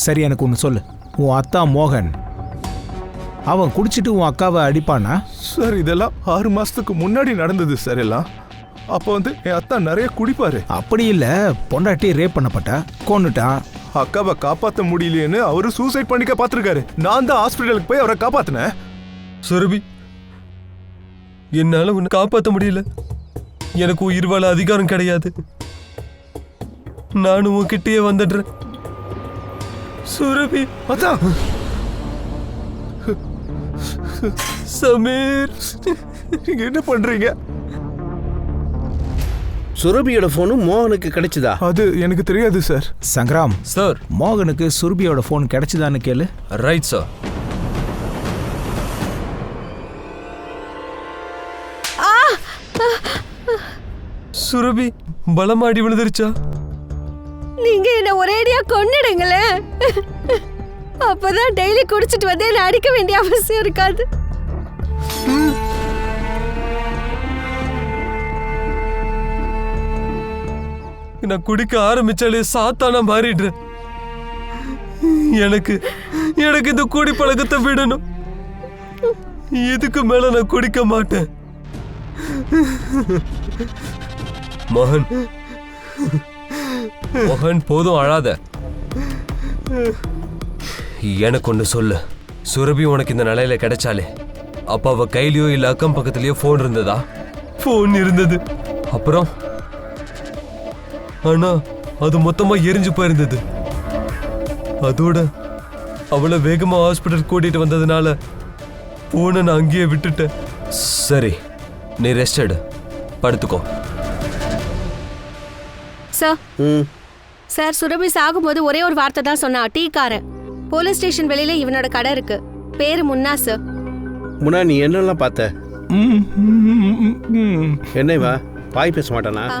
சரி, எனக்கு ஒன்று சொல்லு. உன் அத்தா மோகன் அவன் குடிச்சிட்டு உன் அக்காவை அடிப்பானா? சார் இதெல்லாம் 6 மாசத்துக்கு முன்னாடி நடந்தது சார். எல்லாம் அப்போ என் அத்தா நிறைய குடிப்பாரு. அப்படி இல்ல, பொண்டாட்டி ரேப் பண்ணப்பட்டா, கொன்னுட்டான். அக்காவை காப்பாற்ற முடியலையேன்னு அவரு சூசைட் பண்ணிக்க பார்த்துருக்காரு. நான் தான் ஹாஸ்பிட்டலுக்கு போய் அவரை காப்பாத்தினேன். சுரபி, என்னால உன்னை காப்பாற்ற முடியல. எனக்கு உயிர் வாழ அதிகாரம் கிடையாது. நானும் உன்கிட்டயே வந்துடுறேன். சுரபி. அதான் சமீர், நீங்க என்ன பண்றீங்க? சுரபியோட போனும் மோகனுக்கு கிடைச்சதா? அது எனக்கு தெரியாது சார். சங்கராம் சார், மோகனுக்கு சுரபியோட போன் கிடைச்சதான்னு கேளு. Right sir. சுரபி பலமாடி விழுந்துருச்சா? நீங்க என்ன ஒரேடியா கொன்னுடுங்களேன். அப்பதான் டெய்லி குடிச்சிட்டு வந்து என்ன அடிக்க வேண்டிய அவசியம் இருக்காது. நான் குடிக்க ஆரம்பிச்சாலே சாத்தானா மாறிடுறேன். எனக்கு இந்த குடி பழக்கத்தை விடணும். இதுக்கு மேல நான் குடிக்க மாட்டேன். மோகன், மோகன் போதும், அழாத. எனக்கு ஒன்று சொல்லு. சுரபி உனக்கு இந்த நிலையில கிடைச்சாலே அப்ப அவ கையிலயோ இல்ல அக்கம் பக்கத்துலயோ போன் இருந்ததா? போன் இருந்தது. அப்புறம் ஆனா அது மொத்தமா எரிஞ்சு போயிருந்தது. அதோட அவளை வேகமா ஹாஸ்பிட்டல் கூட்டிட்டு வந்ததுனால போனை நான் அங்கேயே விட்டுட்டேன். சரி, நீ ரெஸ்ட் எடு, படுத்துக்கோ. சார், சார் சுரபி சாகும்போது ஒரே ஒரு வார்த்தை தான் சொன்னா, டீ காரன். போலீஸ் ஸ்டேஷன் வெளியில இவனோட கடை இருக்கு. பேரு முன்னா சார். முன்னா, நீ என்னெல்லாம் பார்த்த? என்னவா வாய் பேச மாட்டானா? ஆ.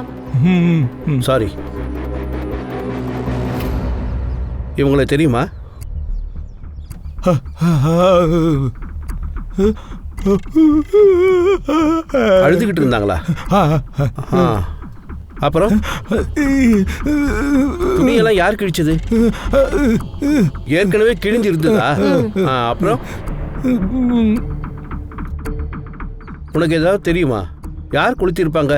சாரி. இவங்களை தெரியுமா? அழுதுகிட்டு இருந்தாங்களா? அப்புறம் துணியெல்லாம் யார் கிழிச்சது? ஏற்கனவே கிழிஞ்சு இருந்ததா? அப்புறம் உனக்கு ஏதாவது தெரியுமா? யார் கொளுத்திருப்பாங்க?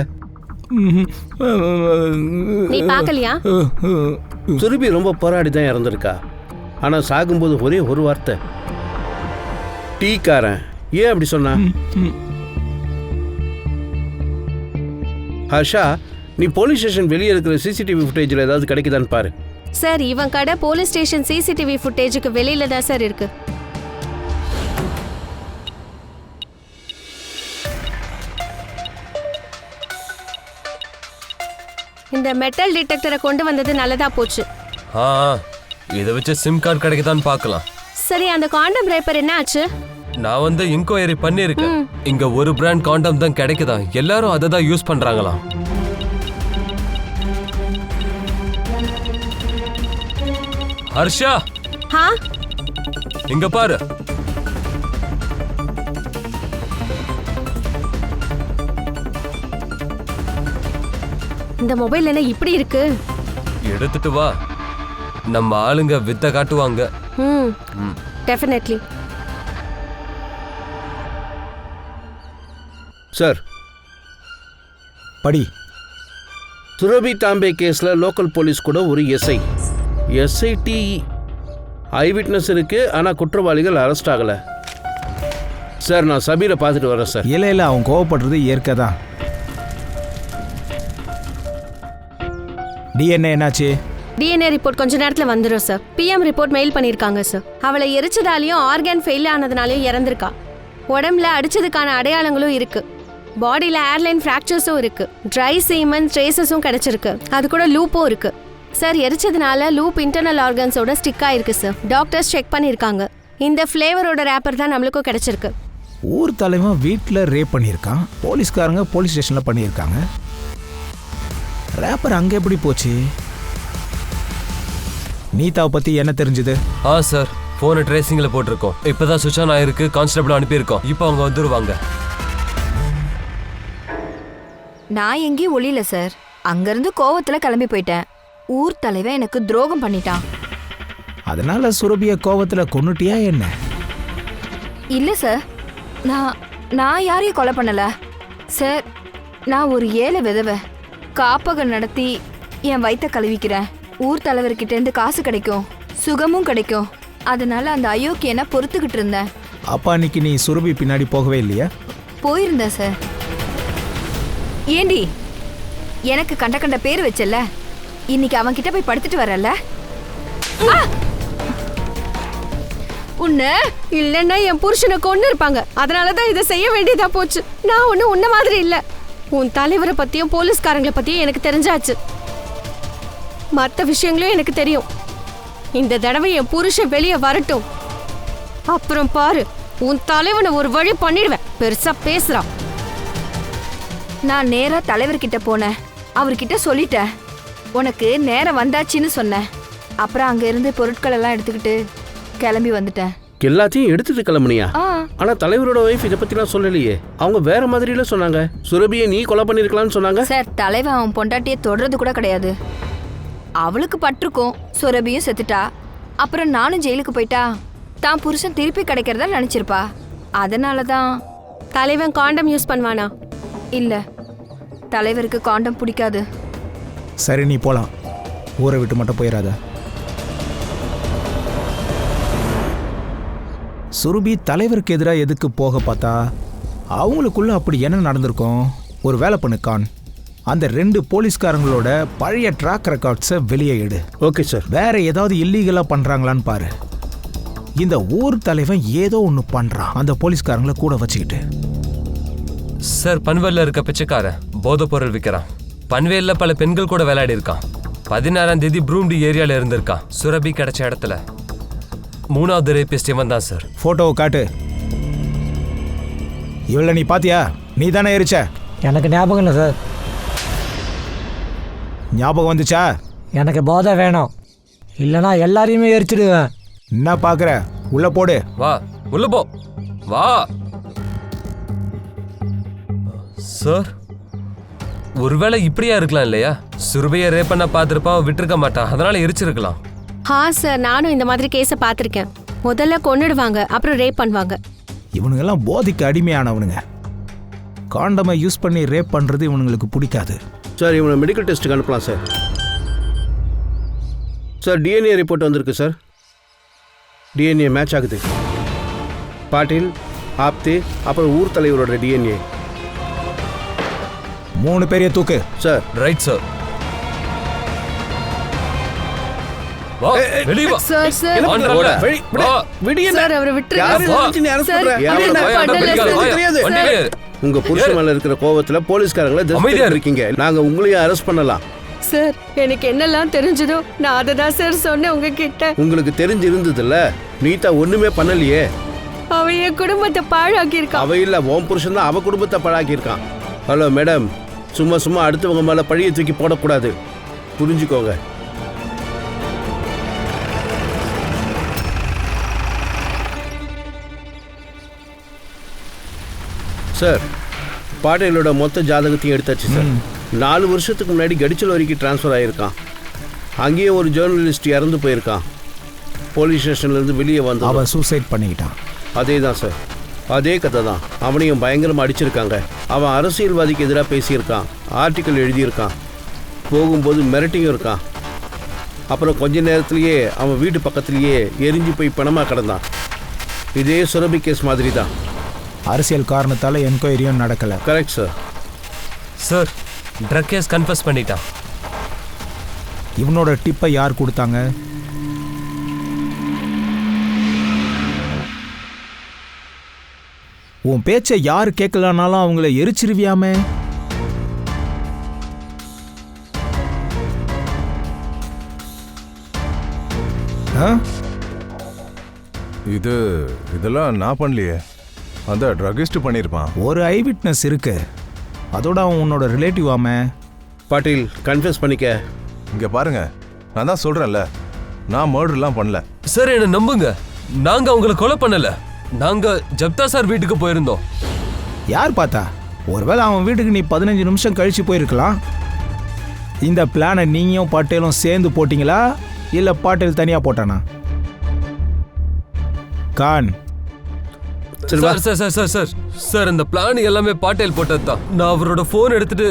நீ பார்க்கலையா? சுரபி ரொம்ப போராடி தான் இறந்துருக்கா. ஆனா சாகும்போது ஒரே ஒரு வார்த்தை, டீக்காரன். ஏன் அப்படி சொன்னா? ஹர்ஷா, நீ போலீஸ் ஸ்டேஷன் வெளியே இருக்கிற சிசிடிவி ஃபுட்டேஜில் ஏதாவது கிடைக்குதான்னு பாரு. சார், இவன் கடை போலீஸ் ஸ்டேஷன் சிசிடிவி ஃபுட்டேஜுக்கு வெளியில தான் சார் இருக்கு. இந்த மெட்டல் டிடெக்டரை கொண்டு வந்தது நல்லதா போச்சு. இதை வச்சு சிம் கார்டு கிடைக்குதான்னு பார்க்கலாம். சரி, அந்த காண்டம் ரேப்பர் என்ன ஆச்சு? நான் இன்கொயரி பண்ணிருக்கேன். இங்க ஒரு பிராண்ட் காண்டம் தான் கிடைக்குதா, எல்லாரும் அதை தான் யூஸ் பண்றாங்களாம். ஹர்ஷா, இங்க பாரு. இந்த மொபைல் என்ன இப்படி இருக்கு? எடுத்துட்டு வா, நம்ம ஆளுங்க வித்த காட்டுவாங்க. டெஃபினெட்லி. சார், படி. சுரபி தாம்பே கேஸ்ல லோக்கல் போலீஸ் கூட ஒரு எஸ்ஐடி ஐ விட்னஸ் இருக்கு. ஆனா குற்றவாளிகள் அரெஸ்ட் ஆகல. சார், நான் சபீரை பார்த்துட்டு வரேன் சார். இல்லை அவன் கோவப்படுறது இயற்கை தான். டிஎன்ஏ என்னாச்சு? டிஎன்ஏ ரிப்போர்ட் கொஞ்ச நேரத்தில் வந்துடும் சார். பிஎம் ரிப்போர்ட் மெயில் பண்ணியிருக்காங்க சார். அவளை எரிச்சதாலையும் ஆர்கான் ஃபெயில் ஆனதுனாலையும் இறந்துருக்கா. உடம்புல அடிச்சதுக்கான அடையாளங்களும் இருக்கு. பாடியில் ஏர்லைன் ஃப்ராக்சர்ஸும் இருக்கு. ட்ரை சீமன் ட்ரேசஸும் கிடைச்சிருக்கு. அது கூட லூப்பும் இருக்கு சார். எரிச்சதுனால லூப் இன்டர்னல் ஆர்கன்ஸோட ஸ்டிக் ஆயிருக்கு சார். டாக்டர்ஸ் செக் பண்ணியிருக்காங்க. இந்த ஃப்ளேவரோட ரேப்பர் தான் நம்மளுக்கும் கிடைச்சிருக்கு. ஊர் தலைவன் வீட்டில் ரேப் பண்ணியிருக்கான். போலீஸ்காரங்க போலீஸ் ஸ்டேஷனில் பண்ணியிருக்காங்க. ரேப்பர் அங்கே எப்படி போச்சு? நீதாவை பற்றி என்ன தெரிஞ்சுது? சார், ஃபோனை ட்ரேசிங்கில் போட்டிருக்கோம். இப்போதான் சுவிட்ச் ஆன் ஆயிருக்கு. கான்ஸ்டபிள் அனுப்பியிருக்கோம். இப்போ அவங்க வந்துருவாங்க. நான் எங்கேயும் ஒளியில சார். அங்கிருந்து கோவத்துல கிளம்பி போயிட்டேன். ஊர் தலைவன் எனக்கு துரோகம் பண்ணிட்டான். அதனால சுரபிய கோவத்துல கொன்னுட்டியா என்ன? இல்ல சார், நான் யாரையும் கொலை பண்ணல சார். நான் ஒரு ஏழை விதவை. காப்பகம் நடத்தி என் வயிற்ற கழுவிக்கிறேன். ஊர் தலைவர்கிட்ட இருந்து காசு கிடைக்கும், சுகமும் கிடைக்கும். அதனால அந்த அயோக்கியனை பொறுத்துக்கிட்டு இருந்தேன். அப்பா, அன்னைக்கு நீ சுரபி பின்னாடி போகவே இல்லையா? போயிருந்தேன் சார். ஏண்டி, எனக்கு கண்ட பேர் வச்சல, இன்னைக்கு அவன் கிட்ட போய் படுத்துட்டு வரல? உன்ன இல்லைன்னா என் புருஷனை கொண்டு இருப்பாங்க. அதனாலதான் இதை செய்ய வேண்டியதா போச்சு. நான் ஒன்னும் உன்ன மாதிரி இல்ல. உன் தலைவரை பத்தியும் போலீஸ்காரங்களை பத்தியும் எனக்கு தெரிஞ்சாச்சு. மற்ற விஷயங்களும் எனக்கு தெரியும். இந்த தடவை என் புருஷன் வெளியே வரட்டும், அப்புறம் பாரு, உன் தலைவனை ஒரு வழி பண்ணிடுவேன். பெருசா பேசுறான். நான் நேரா தலைவர்கிட்ட போனேன். அவர்கிட்ட சொல்லிட்டேன், உனக்கு நேரம் வந்தாச்சுன்னு சொன்னேன். அப்புறம் அங்க இருந்து பொருட்கள் எல்லாம் எடுத்துக்கிட்டு கிளம்பி வந்துட்டேன். எல்லாத்தையும் எடுத்துட்டு கிளம்புனியா? ஆனா தலைவரோட வைஃப் இதை பத்திலாம் சொல்லலையே. அவங்க வேற மாதிரில சொன்னாங்க. சுரபியை நீ கொலை பண்ணிருக்கலாம்னு சொன்னாங்க. சார், தலைவன் அவன் பொண்டாட்டியை தொடறது கூட கிடையாது. அவளுக்கு பட்டிருக்கும். சுரபியும் செத்துட்டா. அப்புறம் நானும் ஜெயிலுக்கு போயிட்டா. தான் புருஷன் திருப்பி கிடைக்கிறதா நினைச்சிருப்பா. அதனாலதான். தலைவன் காண்டம் யூஸ் பண்ணுவானா? இல்ல, தலைவருக்கு காண்டம் பிடிக்காது. சரி, நீ போலாம். ஊரை விட்டு மட்டும் போயிடாத. சுரபி தலைவருக்கு எதிராக எதுக்கு போக பார்த்தா? அவங்களுக்குள்ள அப்படி என்ன நடந்திருக்கும்? ஒரு வேலை பண்ணு கான், அந்த 2 போலீஸ்காரங்களோட பழைய ட்ராக் ரெக்கார்ட்ஸை வெளியே எடு. Okay sir. வேற ஏதாவது இல்லீகலாக பண்ணுறாங்களான்னு பாரு. இந்த ஊர் தலைவன் ஏதோ ஒன்று பண்ணுறான் அந்த போலீஸ்காரங்களை கூட வச்சுக்கிட்டு. சார், பன்வேல்ல இருக்க பிச்சைக்காரன் போதை பொருள் விற்கிறான். பன்வேல்ல பல பெண்கள் கூட விளையாடி இருக்கான். 16ஆம் தேதி ப்ரூம்டி ஏரியால இருந்திருக்கான். சுரபி கிடைச்ச இடத்துல 3வது ரேபிஸ்ட் இவன் தான் சார். ஃபோட்டோவை காட்டு. இவளை நீ பாத்தியா? நீ தானே எரிச்ச? எனக்கு ஞாபகம் இல்லை சார். ஞாபகம் வந்துச்சா? எனக்கு போதை வேணும், இல்லைனா எல்லாரையுமே எரிச்சிடுவேன். என்ன பார்க்குற? உள்ள போடு. வா உள்ள போ வா. சார், ஒருவேளை இப்படியா இருக்கலாம் இல்லையா? சுரபியை ரேப் பண்ண பார்த்துருப்பா, விட்டுருக்க மாட்டான், அதனால எரிச்சிருக்கலாம். சார், நானும் இந்த மாதிரி கேஸை பார்த்துருக்கேன். முதல்ல கொன்னுடுவாங்க, அப்புறம் ரேப் பண்ணுவாங்க. இவனுங்கெல்லாம் போதைக்கு அடிமையானவனுங்க. காண்டமை யூஸ் பண்ணி ரேப் பண்ணுறது இவனுங்களுக்கு பிடிக்காது. சார், இவனை மெடிக்கல் டெஸ்ட்டுக்கு அனுப்பலாம் சார். சார், டிஎன்ஏ ரிப்போர்ட் வந்திருக்கு சார். டிஎன்ஏ மேட்ச் ஆகுது. பாட்டில், ஆப்தே, அப்புறம் ஊர் தலைவரோட டிஎன்ஏ. 3 பேரைய தூக்கு. சார். Right sir. வா வெளிய வா. சார் சார் சார், அவரை விட்டுருங்க. உங்க புருஷன் மேல இருக்கிற கோவத்துல போலீஸ்காரங்களை அமைதியா இருக்கீங்க. நாங்க உங்களையும் அரெஸ்ட் பண்ணலாம். சார், எனக்கு என்னெல்லாம் தெரிஞ்சதோ நான் அதை தான் சார் சொன்னேன் உங்ககிட்ட. உங்களுக்கு தெரிஞ்சு இருந்ததுல்ல, நீதா ஒண்ணுமே பண்ணலையே. அவ என் குடும்பத்தை பாழாக்கி இருக்கா. அவ இல்ல, உன் புருஷன் தான் அவ குடும்பத்தை பாழாக்கி இருக்கான். ஹலோ மேடம், சும்மா சும்மா அடுத்தவங்க மேல பழிய தூக்கி போடக்கூடாது, புரிஞ்சுக்கோங்க. சார், பாட்டேலோட மொத்த ஜாதகத்தையும் எடுத்தாச்சு சார். 4 வருஷத்துக்கு முன்னாடி கடிச்சல் வரைக்கும் டிரான்ஸ்ஃபர் ஆகியிருக்கான். அங்கேயே ஒரு ஜேர்னலிஸ்ட் இறந்து போயிருக்கான். போலீஸ் ஸ்டேஷன்லேருந்து வெளியே வந்து அவன் சூசைட் பண்ணிக்கிட்டான். அதே தான் சார், அதே கதை தான். அவனையும் பயங்கரமாக அடிச்சிருக்காங்க. அவன் அரசியல்வாதிக்கு எதிராக பேசியிருக்கான், ஆர்டிக்கல் எழுதியிருக்கான், போகும்போது மிரட்டியும் இருக்கான். அப்புறம் கொஞ்ச நேரத்திலேயே அவன் வீட்டு பக்கத்துலேயே எரிஞ்சு போய் பணமாக கிடந்தான். இதே சுரபி கேஸ் மாதிரி தான். அரசியல் காரணத்தால் என்கொயரியும் நடக்கலை. Correct sir. Sir, drug case confuse பண்ணிட்டான். இவனோட டிப்பை யார் கொடுத்தாங்க? உன் பேச்சை யார் கேட்கலனாலும் அவங்கள எரிச்சிருவியாமே. இதெல்லாம் நான் பண்ணலையே, அந்த ட்ரகிஸ்ட் பண்ணியிருப்பான். ஒரு ஐ விட்னஸ் இருக்கு, அதோட அவன் உன்னோட ரிலேட்டிவ் ஆமே. பாட்டில், கன்ஃபஸ் பண்ணிக்க. இங்க பாருங்க, நான் தான் சொல்றேன்ல, நான் மர்டர்லாம் பண்ணல. சார், என்ன நம்புங்க, நாங்க அவங்களை கொலை பண்ணல. நாங்க ஜப்தா சார் வீட்டுக்கு போயிருந்தோம். யார் பார்த்தா? ஒருவேளை அவன் வீட்டுக்கு நீ 15 நிமிஷம் கழிச்சு போயிருக்கலாம். இந்த பிளானை நீயும் பாட்டேலும் சேர்ந்து போட்டீங்களா, இல்ல பாட்டேல் தனியா போட்டானா? Khan. Sir sir sir sir sir sir, இந்த பிளான் எல்லாமே பாட்டேல் போட்டது தான். நான் அவரோட போன் எடுத்துட்டு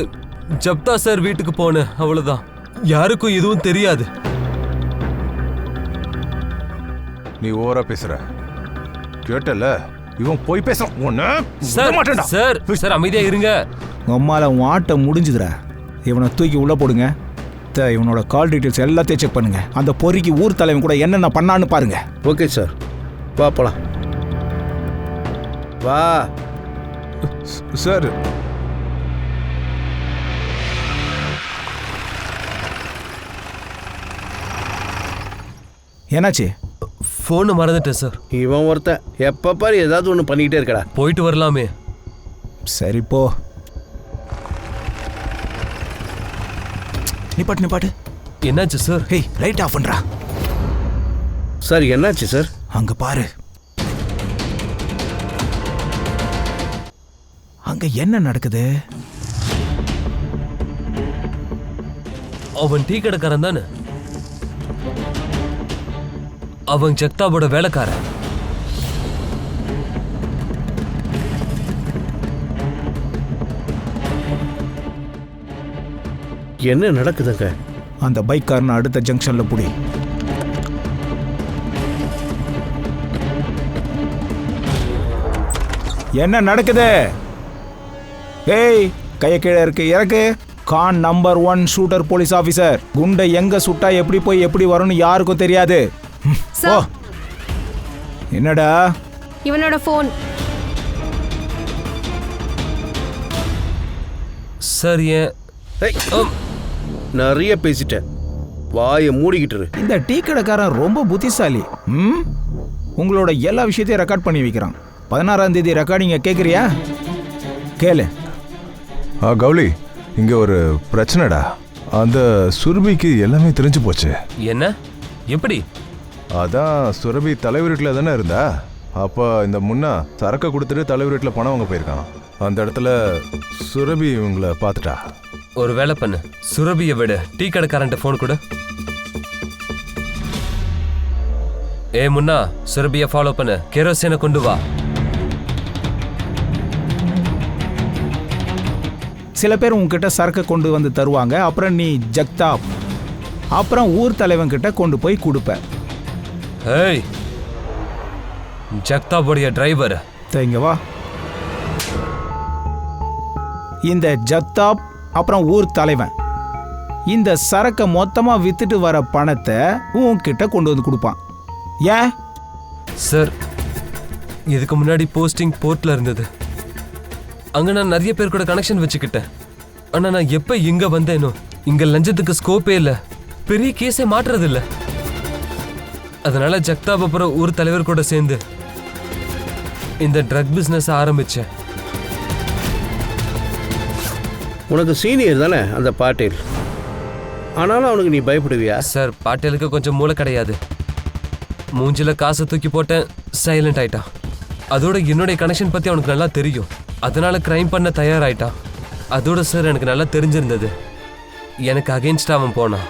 ஜப்தா சார் வீட்டுக்கு போனேன், அவ்வளவுதான். யாருக்கும் எதுவும் தெரியாது. நீ ஓவரா பேசுற, கேட்டல? இவன் போய் பேச சார். சார் சார், அமைதியா இருங்க. உம்மால உன் ஆட்டம் முடிஞ்சுதுடா. இவனை தூக்கி உள்ள போடுங்க. இவனோட கால் டீட்டெயில்ஸ் எல்லாத்தையும் செக் பண்ணுங்க. அந்த பொறிக்கு ஊர் தலைவன் கூட என்னென்ன பண்ணான்னு பாருங்க. ஓகே சார், வா போலாம். வா சார். என்னாச்சு? போன் மறந்துட்டேன் சார். இவன் ஒருத்தன் எப்ப பாரு ஏதாவது ஒன்று பண்ணிக்கிட்டே இருக்கடா. போயிட்டு வரலாமே. சரி போ. நிப்பாட்டு. என்னாச்சு சார்? ஹேய், லைட் ஆஃப் பண்றா. சார், என்னாச்சு சார்? அங்க பாரு. அங்க என்ன நடக்குது? அவன் டீ கடைக்காரன் தானே? அவன் ஜக்தாவோட வேலைக்காரன். என்ன நடக்குதுங்க? அந்த பைக்காரனை அடுத்த ஜங்ஷன்ல புடி. என்ன நடக்குது? ஏய், கைய கீழே இருக்கு, இறக்கு. Khan number 1 shooter police officer. குண்டை எங்க சுட்டா எப்படி போய் எப்படி வரும்னு யாருக்கும் தெரியாது. ஓ, என்னடா? இவனோட போன். சார், நிறைய பேசிட்டேன், வாயை மூடிக்கிட்டு. இந்த டீ கடைக்காரன் ரொம்ப புத்திசாலி. உங்களோட எல்லா விஷயத்தையும் ரெக்கார்ட் பண்ணி வைக்கிறான். 16ஆம் தேதி ரெக்கார்டிங்க கேட்குறியா? கேளு. கௌலி, இங்க ஒரு பிரச்சனைடா. அந்த சுரபிக்கு எல்லாமே தெரிஞ்சு போச்சு. என்ன? எப்படி? அதான் சுரபி தலைவர் வீட்டில் தானே இருந்தா. அப்போ இந்த முன்னா சரக்கை கொடுத்துட்டு தலைவர் வீட்டில் பணம் வாங்க போயிருக்கான். அந்த இடத்துல சுரபி இவங்களை பார்த்துட்டா. ஒரு வேலை பண்ணு, சுரபியை விட டீ கடைக்காரன்ட்ட ஃபோன் கொடு. ஏ முன்னா, சுரபியை ஃபாலோ பண்ணு, கெரோசினை கொண்டு வா. சில பேர் உங்ககிட்ட சரக்கு கொண்டு வந்து தருவாங்க. அப்புறம் நீ ஜக்தாப், அப்புறம் ஊர் தலைவன்கிட்ட கொண்டு போய் கொடுப்ப. ஏய், ஜக்தாபுடைய டிரைவர் இங்க வா. இந்த ஜக்தாப் அப்புறம் ஊர் தலைவன் இந்த சரக்கை மொத்தமா வித்துட்டு வர பணத்தை உன்கிட்ட கொண்டு வந்து கொடுப்பான். ஏன் சார், இதுக்கு முன்னாடி போஸ்டிங் போர்ட்ல இருந்தது. அங்க நான் நிறைய பேர் கூட கனெக்ஷன் வச்சுக்கிட்டேன். ஆனா நான் எப்ப இங்க வந்தேனோ இங்க லஞ்சத்துக்கு ஸ்கோப்பே இல்ல, பெரிய கேஸே மாற்றுறது இல்ல. அதனால ஜக்தாப் அப்புறம் ஊர் தலைவர் கூட சேர்ந்து இந்த ட்ரக் பிசினஸ் ஆரம்பிச்சேன். உனக்கு சீனியர் தானே அந்த பாட்டேல், ஆனாலும் அவனுக்கு நீ பயப்படுவியா? சார், பாட்டேலுக்கு கொஞ்சம் மூளை கிடையாது. மூஞ்சில காசை தூக்கி போட்டேன், சைலண்ட் ஆயிட்டான். அதோட என்னுடைய கனெக்ஷன் பத்தி அவனுக்கு நல்லா தெரியும். அதனால கிரைம் பண்ண தயாராயிட்டான். அதோட சார் எனக்கு நல்லா தெரிஞ்சிருந்தது. எனக்கு அகெயின்ஸ்டா அவன் போனான்.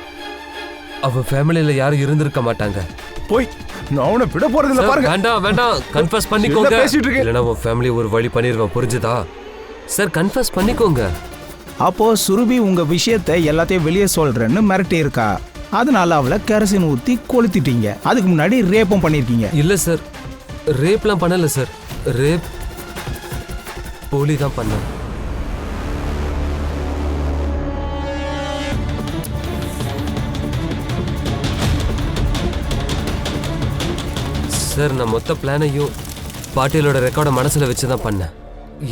அவன் ஃபேமிலியில யாரும் இருந்திருக்க மாட்டாங்க. போய் நான் அவனை விட போறது இல்ல. பாருங்க. வேண்டாம் வேண்டாம், கன்ஃபஸ் பண்ணிக்கோங்க. இல்லைன்னா உன் ஃபேமிலி ஒரு வழி பண்ணிடுவேன், புரிஞ்சுதா? சார், கன்ஃபஸ் பண்ணிக்கோங்க. அப்போ சுருபி உங்க விஷயத்தை எல்லாத்தையும் வெளியே சொல்றேன்னு மிரட்டி இருக்கா. அதனால அவளை கெரசின் ஊத்தி கொளுத்திட்டீங்க. அதுக்கு முன்னாடி ரேப்பும் பண்ணிருக்கீங்க. இல்ல சார், ரேப்லாம் பண்ணல சார். ரேப் போலி தான் பண்ண. சார், நான் மொத்த பிளானையும் பாட்டியலோட ரெக்கார்டை மனசுல வச்சுதான் பண்ணேன்.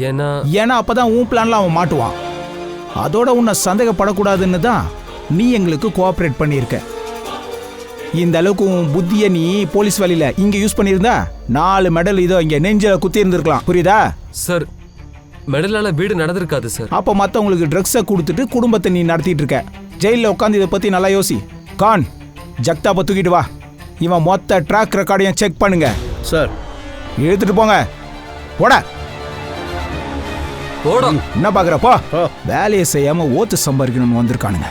ஏன்னா அப்பதான் உன் பிளான்ல அவன் மாட்டுவான். அதோட உன்னை சந்தேகப்படக்கூடாதுன்னு தான் நீ எங்களுக்கு கோஆப்ரேட் பண்ணியிருக்க. இந்த அளவுக்கு உன் புத்தியை நீ போலீஸ் வழியில இங்க யூஸ் பண்ணியிருந்தா 4 மெடல் இதோ இங்க நெஞ்சில குத்தி இருந்திருக்கலாம். புரியுதா? சார், மெடலால வீடு நடந்திருக்காது சார். அப்போ மற்றவங்களுக்கு ட்ரக்ஸை கொடுத்துட்டு குடும்பத்தை நீ நடத்திட்டு இருக்க. ஜெயிலில் உட்காந்து இதை பத்தி நல்லா யோசி. கான், ஜக்தாப்பை தூக்கிட்டு வா. இவன் மொத்த ட்ராக் ரெக்கார்டையும் செக் பண்ணுங்க. சார், எடுத்துட்டு போங்க. போட போடும். என்ன பாக்குறப்போ வேலையை செய்யாம ஓத்து சம்பாதிக்கணும்னு வந்திருக்கானுங்க.